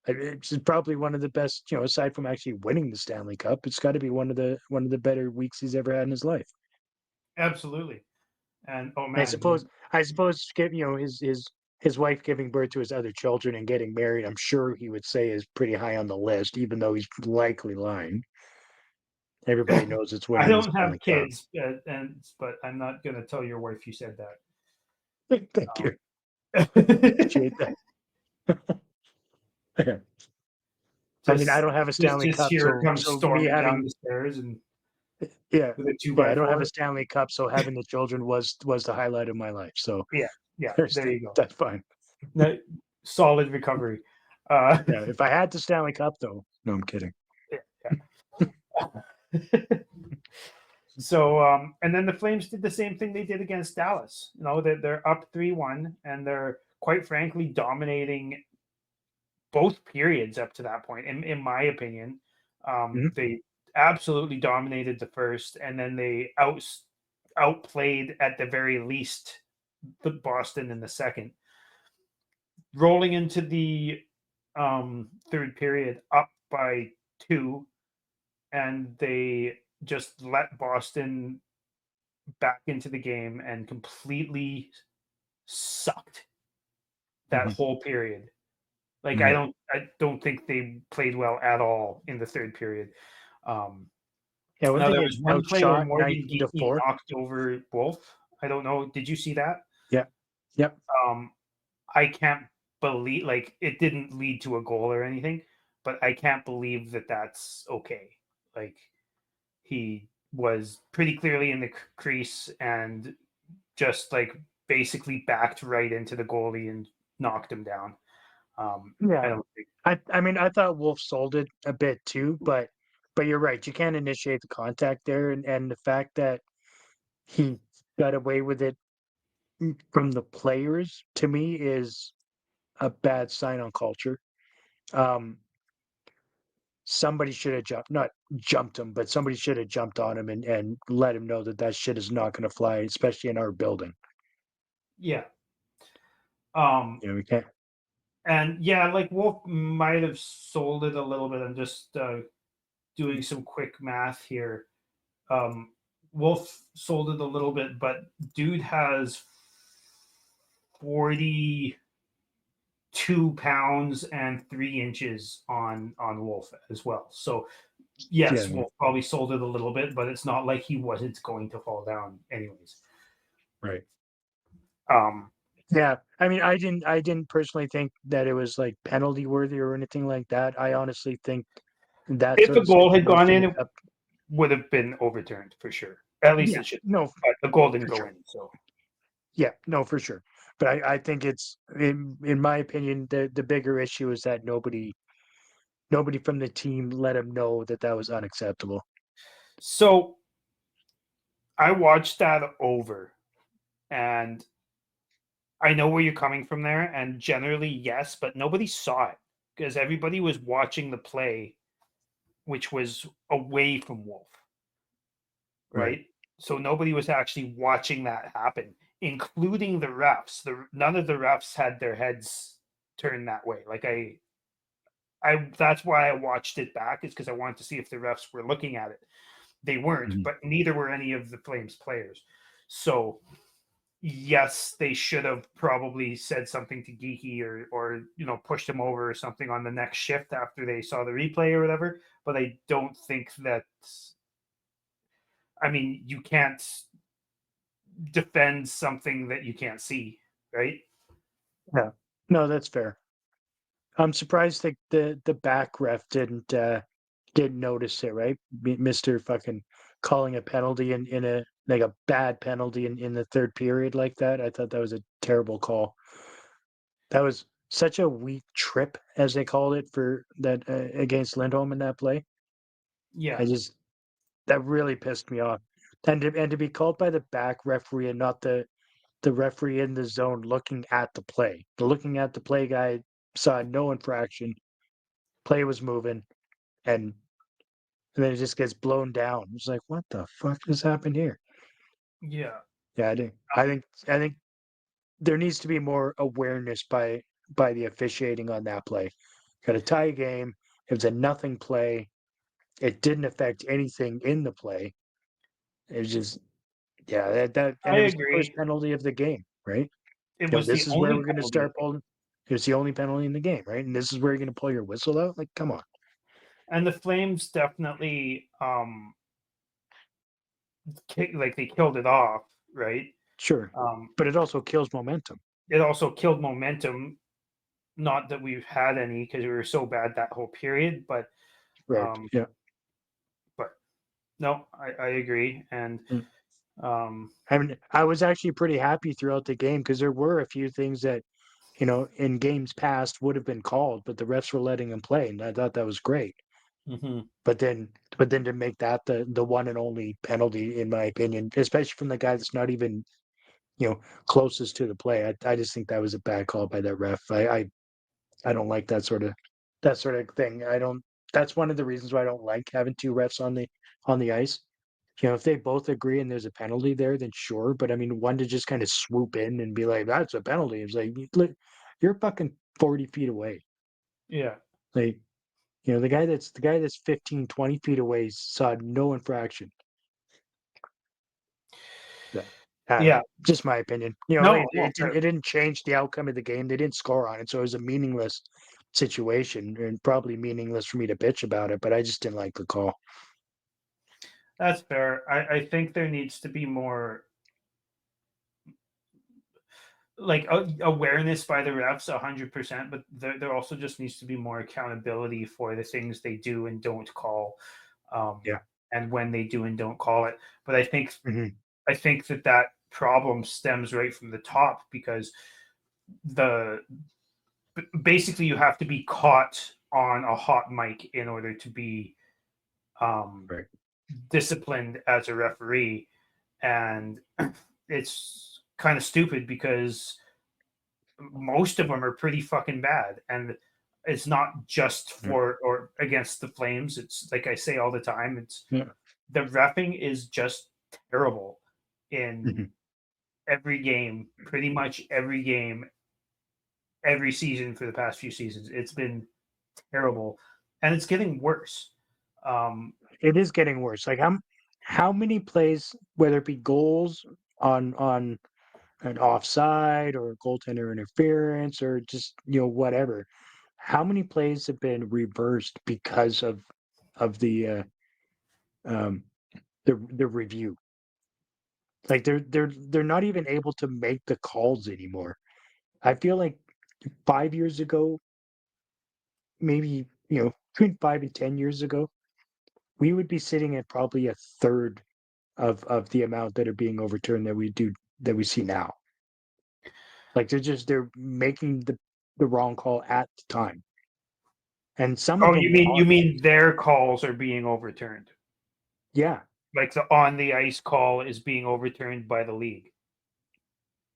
it's probably one of the best. Aside from actually winning the Stanley Cup, it's got to be one of the better weeks he's ever had in his life. absolutely. And oh I man, suppose his wife giving birth to his other children and getting married, I'm sure he would say is pretty high on the list, even though he's likely lying. Everybody knows it's I winning the don't have Stanley Cup. kids, but I'm not gonna tell your wife you said Thank you. that. Appreciate that. I mean, I just don't have a Stanley just Cup, hear her so come so me storming down having the stairs and yeah, with a two yeah, by I don't have a four. Stanley Cup, so having the children was the highlight of my life. So Yeah, yeah. there's There you go. that's fine. No, solid recovery. Uh, Yeah, if I had the Stanley Cup though, no, I'm kidding. yeah. So, and then the Flames did the same thing they did against Dallas. They're up 3-1, and they're quite frankly dominating both periods up to that point. In my opinion, Mhm. they absolutely dominated the first, and then they outplayed at the very least the Boston in the second. Rolling into the third period, up by 2, and they just let Boston back into the game and completely sucked that Mhm. whole period. Like Mhm. I don't think they played well at all in the third period. Um, Yeah, when Now they there get was one play where outshot Morgan 19-4. knocked over Wolf. I don't know. Did you see that? Yeah. Yep. I can't believe like it didn't lead to a goal or anything, but I can't believe that that's okay. Like he was pretty clearly in the crease and just like basically backed right into the goalie and knocked him down. I Yeah. don't think. I mean, I thought Wolf sold it a bit too, but you're right. You can't initiate the contact there, and the fact that he got away with it from the players to me is a bad sign on culture. Um, somebody should have not jumped him, but somebody should have jumped on him and let him know that that shit is not going to fly, especially in our building. Yeah. We can't. And yeah, like Wolf might have sold it a little bit. I'm just doing some quick math here. Wolf sold it a little bit, but dude has 42 pounds and 3 inches on Wolf as well. So Yeah, yes, Wolf probably sold it a little bit, but it's not like he wasn't going to fall down anyways. right. Um, Yeah, I mean, I didn't personally think that it was like penalty worthy or anything like that. I honestly think that if sort a of goal had gone in, situation it would have been overturned for sure. At least yeah, it should. no, But the goal didn't for go sure. in, so Yeah, no, for sure. But I think it's in my opinion, the bigger issue is that nobody from the team let him know that that was unacceptable. so I watched that over, and I know where you're coming from there, and generally yes, but nobody saw it because everybody was watching the play, which was away from Wolf, Right. right? So nobody was actually watching that happen, including the refs. None of the refs had their heads turned that way. Like I that's why I watched it back is because I wanted to see if the refs were looking at it. They weren't, Mhm. but neither were any of the Flames players. So yes, they should have probably said something to Geeky or pushed him over or something on the next shift after they saw the replay or whatever. But I don't think that. I mean, you can't defend something that you can't see, right? Yeah. No, that's fair. I'm surprised that the back ref didn't notice it, right? Mister fucking calling a penalty in a like a bad penalty in the third period like that. I thought that was a terrible call. That was such a weak trip, as they called it, for that against Lindholm in that play. Yeah, I just that really pissed me off. And to be called by the back referee and not the referee in the zone looking at the play. The looking at the play guy saw no infraction. Play was moving, and then it just gets blown down. It's like, what the fuck just happened here? yeah, Yeah, I think there needs to be more awareness by the officiating on that play. Got a tie game. It was a nothing play. It didn't affect anything in the play. It was just yeah, and I it was the first agree. penalty of the game, right? It You know, was the this is where only we're gonna penalty, start pulling it was the only penalty in the game, right? And this is where you're gonna pull your whistle out? Like, come on. and the Flames definitely like they killed it off, right? Sure. Um, But it also kills momentum. it also killed momentum. Not that we've had any because we were so bad that whole period, but Right. um, Yeah. but no, I agree, and Mm. um, I mean, I was actually pretty happy throughout the game because there were a few things that, in games past would have been called, but the refs were letting them play, and I thought that was great. mhm. But then to make that the one and only penalty, in my opinion, especially from the guy that's not even closest to the play, I just think that was a bad call by that ref. I don't like that sort of thing. I don't. That's one of the reasons why I don't like having two refs on the ice. If they both agree and there's a penalty there, then sure. But I mean, one to just kind of swoop in and be like, "That's a penalty." It's like, you're fucking 40 feet away. Yeah, Like, the guy that's 15, 20 feet away saw no infraction. Yeah. I don't yeah. know. Just my opinion. No, It, no, it didn't it didn't change the outcome of the game. They didn't score on it, so it was a meaningless situation and probably meaningless for me to bitch about it. But I just didn't like the call. That's fair. I think there needs to be more like awareness by the refs 100%, but there also just needs to be more accountability for the things they do and don't call, Yeah. and when they do and don't call it. But Mhm. I think that problem stems right from the top because the basically you have to be caught on a hot mic in order to be um, Right. disciplined as a referee, and it's kind of stupid because most of them are pretty fucking bad, and it's not just Yeah. for or against the Flames. It's like I say all the time. It's Yeah. the refing is just terrible in Mhm. every game, pretty much every game, every season for the past few seasons. It's been terrible, and it's getting worse. Um, It is getting worse. Like how many plays, whether it be goals on an offside or goaltender interference or just whatever, how many plays have been reversed because of um the review? Like they're not even able to make the calls anymore. I feel like 5 years ago, maybe between 5 and 10 years ago, we would be sitting at probably a third of the amount that are being overturned that we see now. Like they're making the wrong call at the time, and some of oh, them you are. mean their calls are being overturned? Yeah. Like the on the ice call is being overturned by the league.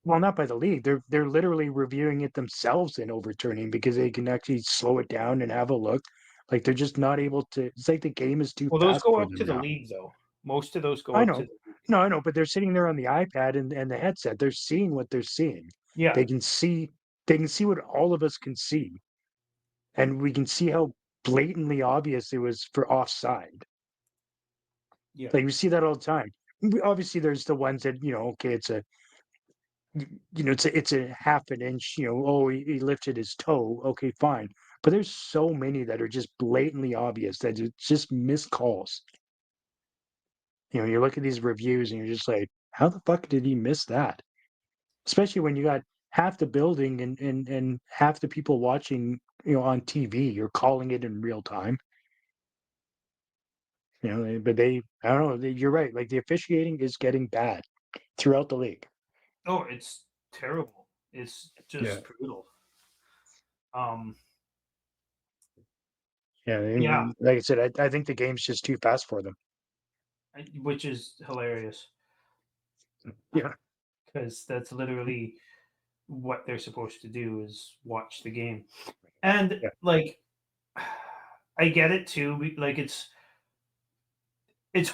Well, not by the league. They're literally reviewing it themselves and overturning because they can actually slow it down and have a look. Like they're just not able to. It's like the game is too Well, those fast go for up them to the now. league though. Most of those go I up to know. the league. No, I know, but they're sitting there on the iPad and the headset. They're seeing what they're seeing. Yeah, They can see they can see what all of us can see. And we can see how blatantly obvious it was for offside. yeah. Like we see that all the time. Obviously, there's the ones that okay, it's a half an inch. Oh, he lifted his toe. Okay, fine. But there's so many that are just blatantly obvious that it's just missed calls. You look at these reviews and you're just like, how the fuck did he miss that? Especially when you got half the building and half the people watching, on TV. You're calling it in real time. But I don't know. You're right. Like the officiating is getting bad throughout the league. Oh, it's terrible. It's Yeah. just brutal. Um, Yeah. yeah, Like I said, I think the game's just too fast for them. which is hilarious Yeah. because that's literally what they're supposed to do is watch the game. And Yeah. like, I get it too. Like, it's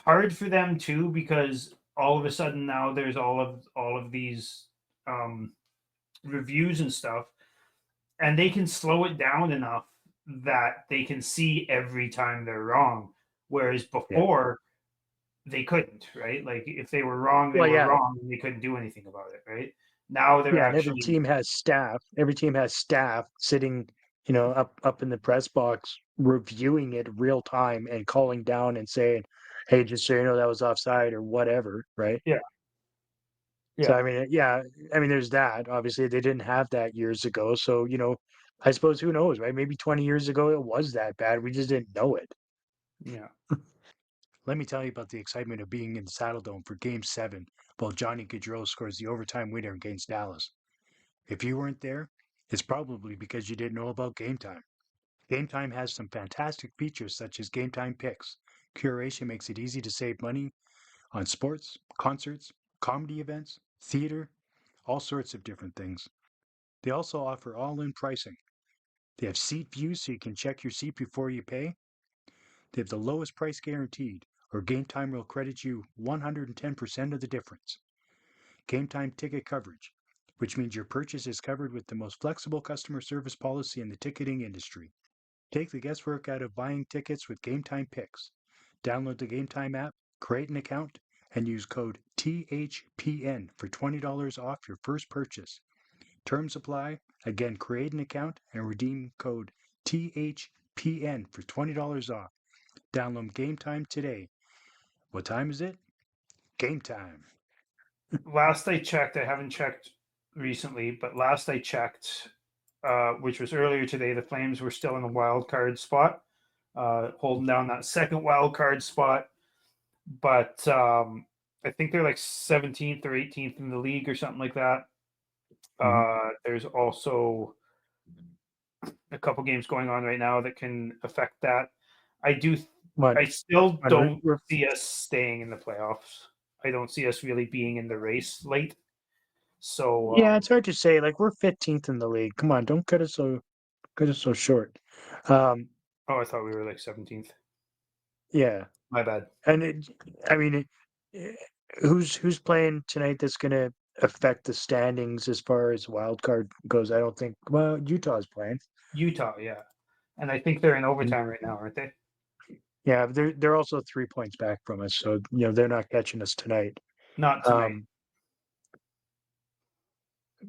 hard for them too because all of a sudden now there's all of these um, reviews and stuff, and they can slow it down enough that they can see every time they're wrong. Whereas Yeah. before they couldn't, right? Like if they were wrong, they Well, were yeah. wrong, and they couldn't do anything about it, right? Now they're Yeah. And every actually team has staff. Every team has staff sitting, up in the press box, reviewing it real time and calling down and saying, "Hey, just so you know, that was offside or whatever." Right. yeah, So yeah, I mean, yeah, I mean, there's that. Obviously, they didn't have that years ago. So I suppose who knows, right? Maybe 20 years ago it was that bad. We just didn't know it. yeah. Let me tell you about the excitement of being in the Saddle Dome for Game 7 while Johnny Gaudreau scores the overtime winner against Dallas. If you weren't there, it's probably because you didn't know about Game Time. Game Time has some fantastic features such as Game Time Picks. Curation makes it easy to save money on sports, concerts, comedy events, theater, all sorts of different things. They also offer all-in pricing. They have seat views so you can check your seat before you pay. They have the lowest price guaranteed, or Game Time will credit you 110% of the difference. Game Time ticket coverage, which means your purchase is covered with the most flexible customer service policy in the ticketing industry. Take the guesswork out of buying tickets with Game Time Picks. Download the Game Time app, create an account, and use code THPN for $20 off your first purchase. Terms apply. Again, create an account and redeem code THPN for $20 off. Download Game Time today What time is it? Game time. Last I checked, I haven't checked recently, but last I checked, which was earlier today, the Flames were still in the wild card spot, holding down that second wild card spot. But I think they're like 17th or 18th in the league or something like that. There's also a couple games going on right now that can affect that. I still don't see us staying in the playoffs. I don't see us really being in the race late. So Yeah, it's hard to say. Like we're 15th in the league. Come on, don't cut us so short. oh, I thought we were like 17th. Yeah, My bad. and who's playing tonight that's going to affect the standings as far as wild card goes? I don't think. Well, Utah's playing. Utah, yeah, and I think they're in overtime right now, aren't they? Yeah, they're also 3 points back from us, so they're not catching us tonight. Not tonight.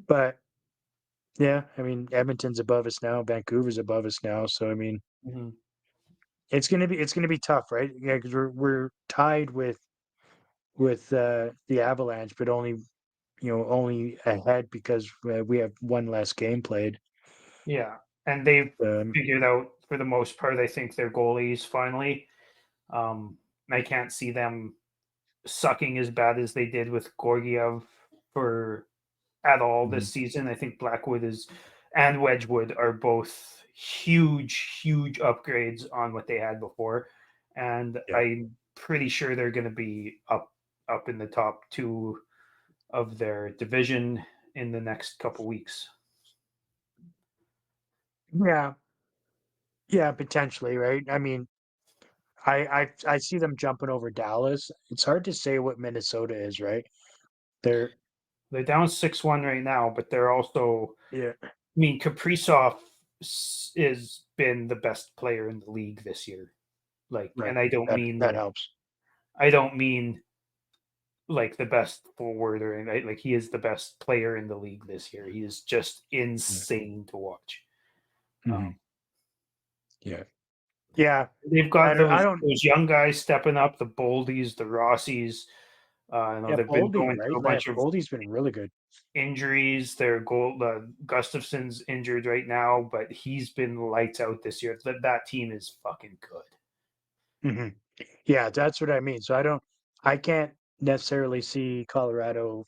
But yeah, I mean Edmonton's above us now, Vancouver's above us now, so I mean it's gonna be tough, right? Yeah, because we're tied with the Avalanche, but only ahead because we have one less game played. Yeah, and they've Um, figured out for the most part. I think their goalies finally. I can't see them sucking as bad as they did with Gorgiev for at all this season. I think Blackwood and Wedgwood are both huge upgrades on what they had before, and Yeah. I'm pretty sure they're going to be up in the top two of their division in the next couple weeks. yeah, yeah, potentially, right? I mean, I see them jumping over Dallas. It's hard to say what Minnesota is, right? They're They're down 6-1 right now, but they're also. yeah, I mean, Kaprizov has been the best player in the league this year. Like, right. and I don't mean That helps. I don't mean like the best forward or anything. Like he is the best player in the league this year. He is just insane to watch. Yeah. Yeah. They've got I don't those young guys stepping up, the Boldies, the Rossies. yeah, They've been Boldy, going right? through a Yeah, bunch of Boldy's been really good. injuries. Their goal, Gustafson's injured right now, but he's been lights out this year. That team is fucking good. Yeah, that's what I mean. So I can't necessarily see Colorado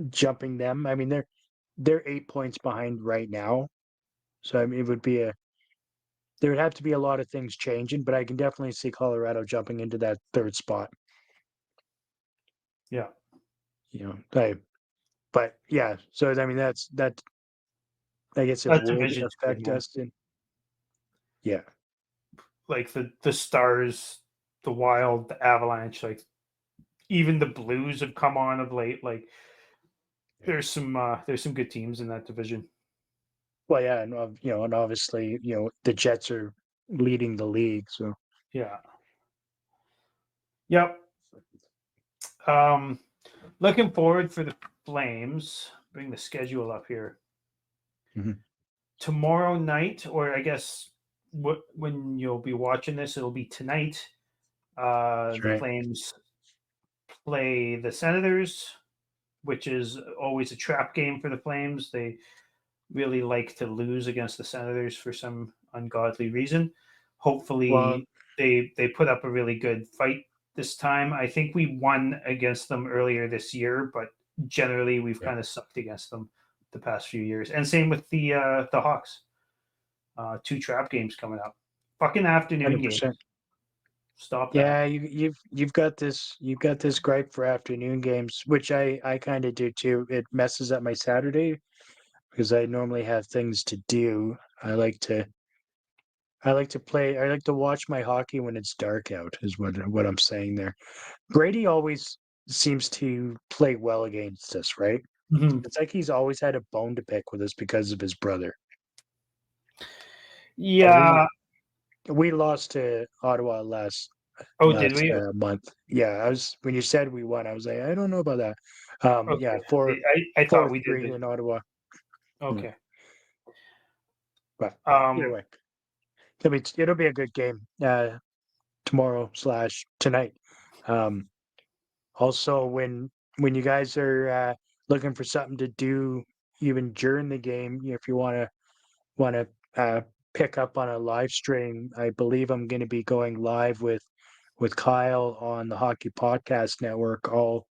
jumping them. I mean, they're 8 points behind right now. So I mean, there would have to be a lot of things changing, but I can definitely see Colorado jumping into that third spot. Yeah. But yeah, so I mean that I guess it That would division's good, affect man. us in yeah. Like the Stars, the Wild, the Avalanche, like even the Blues have come on of late. Like there's some good teams in that division. Well, yeah, and and obviously, the Jets are leading the league, so Yeah. Yep. Looking forward for the Flames. Bring the schedule up here. Tomorrow night, or I guess when you'll be watching this, it'll be tonight. The right. Flames play the Senators, which is always a trap game for the Flames. They really like to lose against the Senators for some ungodly reason. Hopefully, they put up a really good fight this time. I think we won against them earlier this year, but generally we've kind of sucked against them the past few years. And same with the Hawks. 2 trap games coming up. Fucking afternoon 100%. game. Stop that. Yeah, you've got this gripe for afternoon games, which I kind of do too. It messes up my Saturday because I normally have things to do. I like to play. I like to watch my hockey when it's dark out. Is what I'm saying there. Brady always seems to play well against us, right? It's like he's always had a bone to pick with us because of his brother. Yeah. We lost to Ottawa last Did we? month. Yeah, when you said we won, I was like, I don't know about that. Okay. Yeah, I thought we did 4-3 in Ottawa. Okay. But either way, it'll be a good game tomorrow/tonight. Also, when you guys are looking for something to do, even during the game, if you want to pick up on a live stream, I believe I'm going to be going live with Kyle on the Hockey Podcast Network. I'll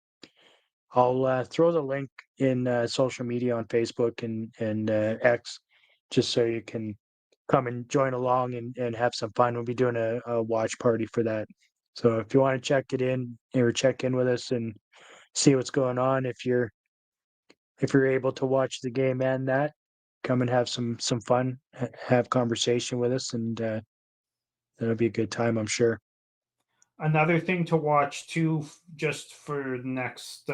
throw the link in social media on Facebook and X, just so you can come and join along and have some fun. We'll be doing a watch party for that. So if you want to check it in or check in with us and see what's going on, if you're able to watch the game and that, come and have some fun, have conversation with us, and that'll be a good time, I'm sure. Another thing to watch too, just for next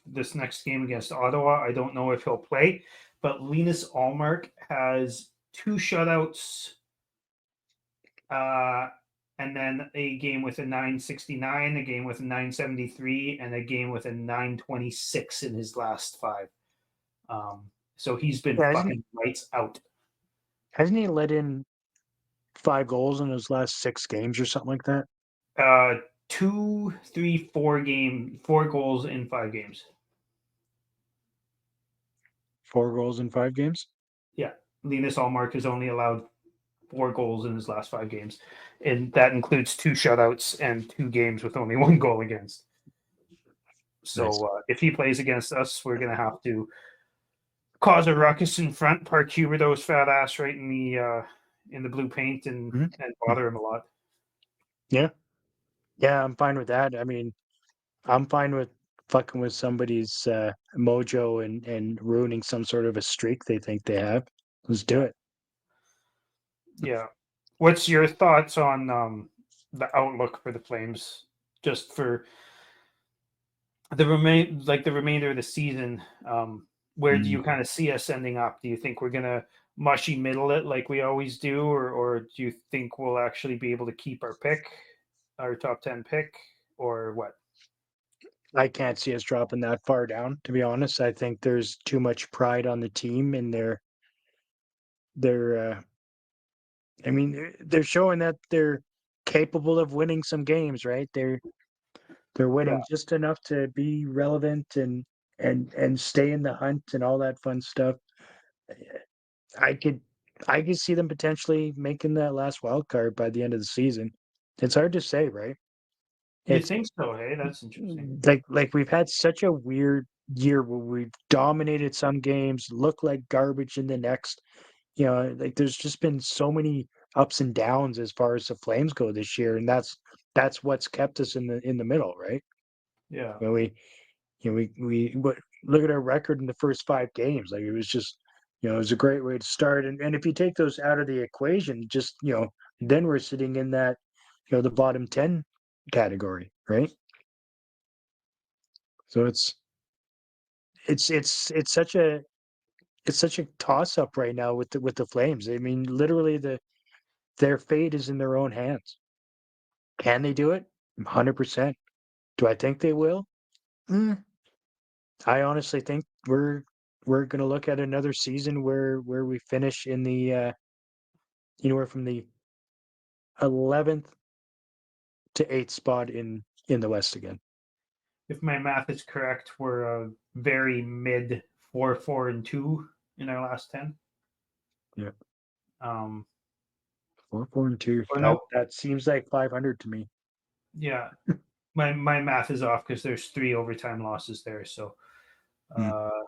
this next game against Ottawa. I don't know if he'll play, but Linus Allmark has 2 shutouts, and then a game with a 969, a game with a 973, and a game with a 926 in his last 5. So he's been Yeah, fucking lights out. hasn't he let in 5 goals in his last 6 games or something like that? 2, 3, 4 goals in 5 games. 4 goals in 5 games? Yeah, Linus Allmark has only allowed 4 goals in his last 5 games, and that includes 2 shutouts and 2 games with only 1 goal against. So Nice. if he plays against us, we're gonna have to cause a ruckus in front, park Huberdeau's fat ass right in the blue paint, and Mhm. and bother him a lot. Yeah. Yeah, I'm fine with that. I mean, I'm fine with fucking with somebody's mojo and ruining some sort of a streak they think they have. Let's do Yeah, it. yeah. What's your thoughts on the outlook for the Flames, just for the remainder of the season? Where do you Mm. kind of see us ending up? Do you think we're gonna mushy middle it like we always do, or do you think we'll actually be able to keep our top 10 pick, or what? I can't see us dropping that far down, to be honest. I think there's too much pride on the team and they're I mean, they're showing that they're capable of winning some games, right? They're Yeah, winning just enough to be relevant and stay in the hunt and all that fun stuff. I could I could see them potentially making that last wild card by the end of the season. It's hard to say, right? you It's think so? Hey, that's interesting. like we've had such a weird year where we've dominated some games, look like garbage in the next. Like there's just been so many ups and downs as far as the Flames go this year, and that's what's kept us in the middle, right? Yeah, When we but look at our record in the first 5 games. Like it was just, it was a great way to start. And if you take those out of the equation, just then we're sitting in that, the bottom 10 category, right? So it's such a toss up right now with the Flames. I mean, literally their fate is in their own hands. Can they do it? 100%. Do I think they will? Mm, I honestly think we're gonna look at another season where we finish in the anywhere from the 11th to 8th spot in the West again. if my math is correct, we're a very mid 4-4-2 in our last 10. Yeah, Um, 4-4-2. or That no, that seems like 500 to me. yeah, my math is off because there's 3 overtime losses there. So Mm. uh,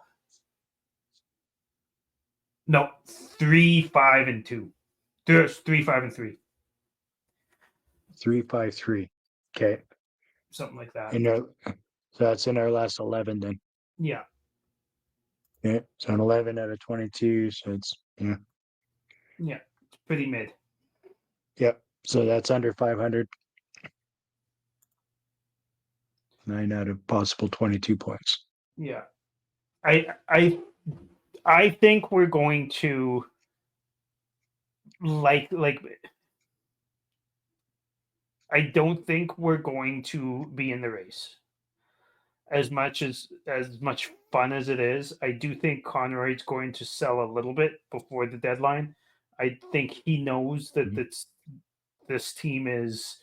no, 3-5-2. There's 3-5-3, 3-5-3. Okay, something like that. and so that's in our last 11 then. Yeah, Yeah, so an 11 out of 22. So it's yeah, it's pretty mid. yep. So that's under 500. 9 out of possible 22 points. Yeah, I I I think we're going to like I don't think we're going to be in the race as much fun as it is. I do think Conroy's going to sell a little bit before the deadline. I think he knows that Mhm. this team is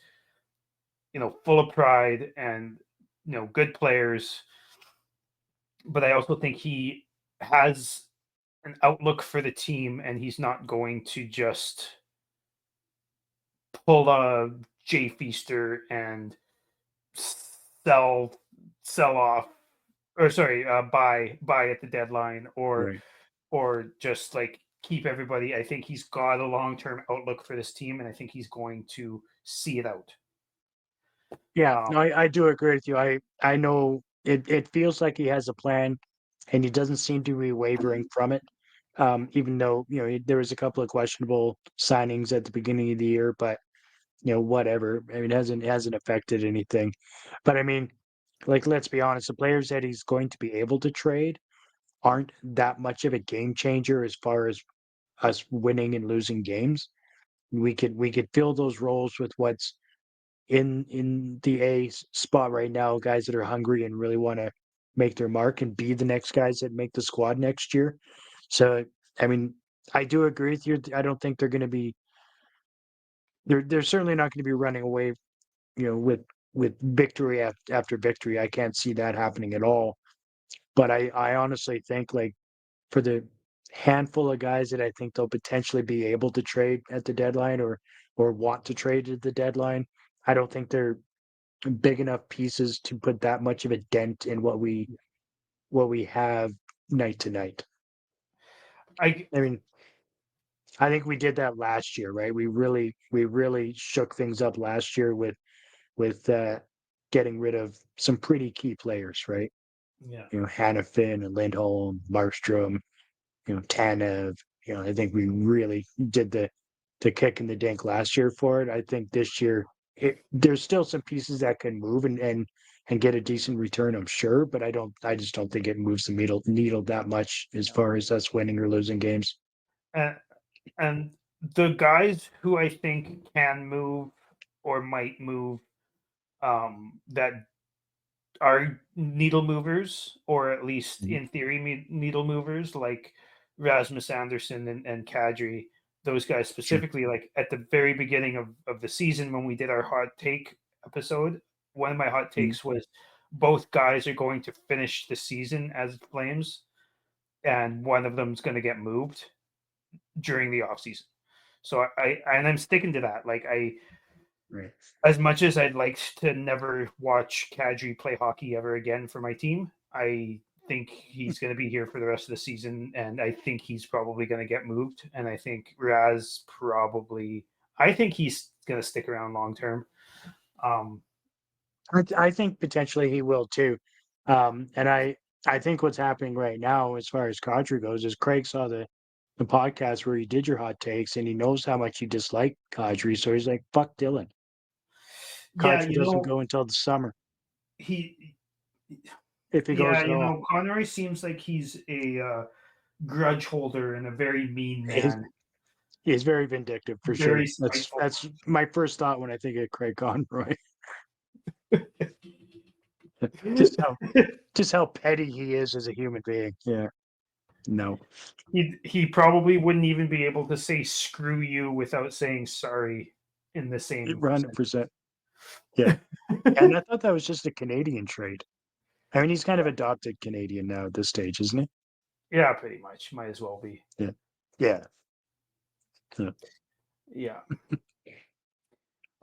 full of pride and good players. But I also think he has an outlook for the team, and he's not going to just pull a Jay Feaster and sell sell off, or sorry, buy at the deadline, Right. or just like keep everybody. I think he's got a long-term outlook for this team, and I think he's going to see it out. Yeah, Um, no, I do agree with you. I know it feels like he has a plan, and he doesn't seem to be wavering from it. Even though there was a couple of questionable signings at the beginning of the year, but whatever. I mean, it hasn't affected anything. But I mean, like, let's be honest, the players that he's going to be able to trade aren't that much of a game changer as far as us winning and losing games. We could fill those roles with what's in the spot right now, guys that are hungry and really want to make their mark and be the next guys that make the squad next year. So, I mean, I do agree with you. I don't think they're going to be. They're certainly not going to be running away, with victory after victory. I can't see that happening at all. But I honestly think, like, for the handful of guys that I think they'll potentially be able to trade at the deadline, or want to trade at the deadline, I don't think they're big enough pieces to put that much of a dent in what we have night to night. I I mean, I think we did that last year, right? We really shook things up last year with getting rid of some pretty key players, right? Yeah. Hannafin and Lindholm, Markstrom, Tanev. I think we really did the kick in the dink last year for it. I think this year there's still some pieces that can move and get a decent return, I'm sure, but I just don't think it moves the needle that much as far as us winning or losing games. and, and the guys who I think can move or might move, that are needle movers, or at least Mhm. in theory needle movers, like Rasmus Anderson and Kadri. Those guys Sure. specifically, like at the very beginning of the season when we did our hot take episode, one of my hot Mhm. takes was both guys are going to finish the season as Flames, and one of them's going to get moved during the offseason. So I'm sticking to that. Like, Right. as much as I'd like to never watch Kadri play hockey ever again for my team, I think he's going to be here for the rest of the season, and I think he's probably going to get moved. And I think I think he's going to stick around long term. Um, I think potentially he will too. And I think what's happening right now, as far as Kadri goes, is Craig saw the podcast where you did your hot takes, and he knows how much you dislike Kadri, so he's like, "Fuck Dylan. yeah, Kadri doesn't go until the summer, he, if he yeah, goes at all." Conroy seems like he's a grudge holder and a very mean He's, man, he's very vindictive for sure. very That's spiteful. that's my first thought when I think of Craig Conroy. just how just how petty he is as a human being. Yeah. No. He probably wouldn't even be able to say "screw you" without saying sorry in the same sentence. 100%. Yeah. And I thought that was just a Canadian trait. I mean, he's kind of adopted Canadian now at this stage, isn't he? Yeah, pretty much. Might as well be. Yeah. Yeah. So, Yeah.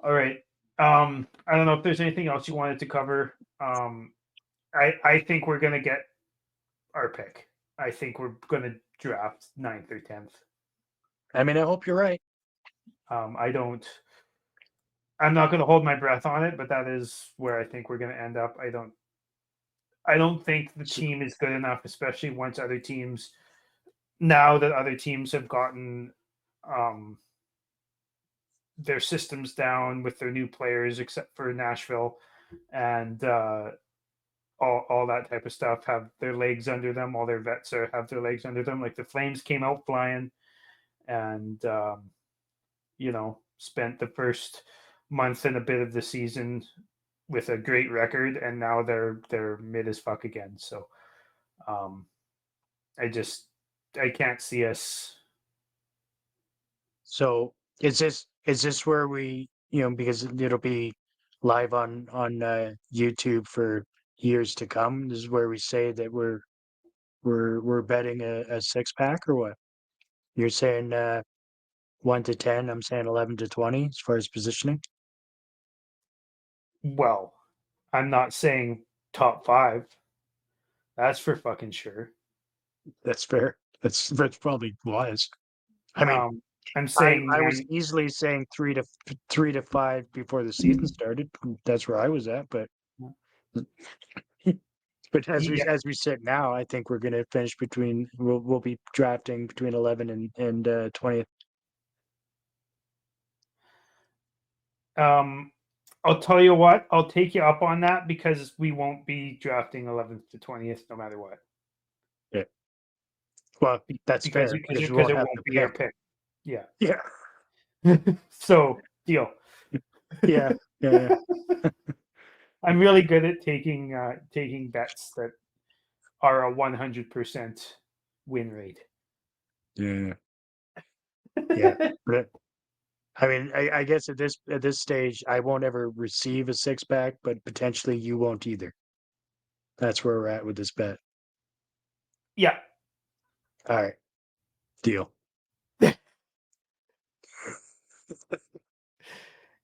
All right. I don't know if there's anything else you wanted to cover. I think we're gonna get our pick. I think we're gonna draft 9th or 10th. I mean, I hope you're right. I don't. I'm not gonna hold my breath on it, but that is where I think we're gonna end up. I don't think the So, team is good enough, especially once other teams, now that other teams have gotten um, their systems down with their new players, except for Nashville, and all that type of stuff, have their legs under them. All their vets have their legs under them. Like the Flames came out flying, and spent the first month and a bit of the season with a great record, and now they're mid as fuck again. So um, I can't see us. so is this where we, because it'll be live on YouTube for years to come. This is where we say that we're betting a 6-pack or what? You're saying 1 to 10. I'm saying 11 to 20 as far as positioning. Well, I'm not saying top 5. That's for fucking sure. That's fair. That's probably wise. I mean, I'm saying I was easily saying 3 to 5 before the season started. That's where I was at, but Yeah. as we sit now, I think we're going to finish between. We'll be drafting between 11 and 20th. I'll tell you what, I'll take you up on that because we won't be drafting 11th to 20th no matter what. Yeah. Well, that's because fair because we because won't it have won't the be our pick. pick. Yeah. Yeah. So deal. Yeah. Yeah. I'm really good at taking bets that are a 100% win rate. Yeah. Yeah. But I mean, I guess at this stage, I won't ever receive a 6-pack, but potentially you won't either. That's where we're at with this bet. Yeah. All right. Deal.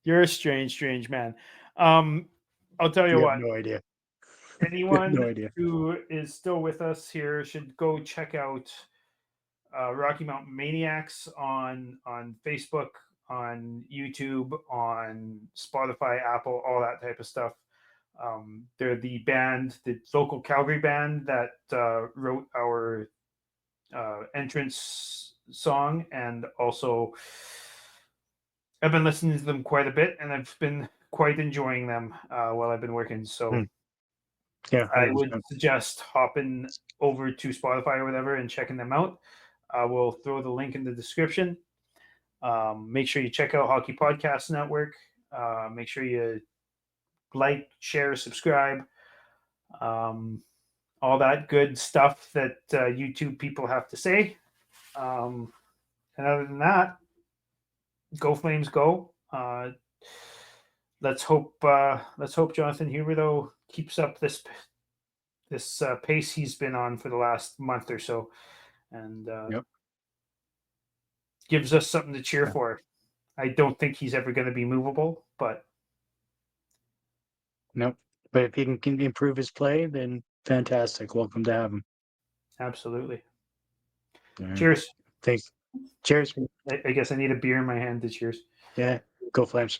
You're a strange man. I'll tell you You have what. no idea. Anyone No idea. who is still with us here should go check out Rocky Mountain Maniacs on Facebook, on YouTube, on Spotify, Apple, all that type of stuff. They're the local Calgary band that wrote our entrance song, and also I've been listening to them quite a bit, and I've been quite enjoying them while I've been working. So Yeah. I would 100%. suggest hopping over to Spotify or whatever and checking them out. I will throw the link in the description. Make sure you check out Hockey Podcast Network. Make sure you like, share, subscribe, all that good stuff that YouTube people have to say. And other than that, go Flames, go! Let's hope Jonathan Huberdeau keeps up this pace he's been on for the last month or so, and Yep. gives us something to cheer Yeah. for. I don't think he's ever going to be movable, but Nope. But if he can improve his play, then fantastic. Welcome to have him. absolutely. All right. Cheers. Thanks. Cheers. I guess I need a beer in my hand to cheers. Yeah. Go Flames.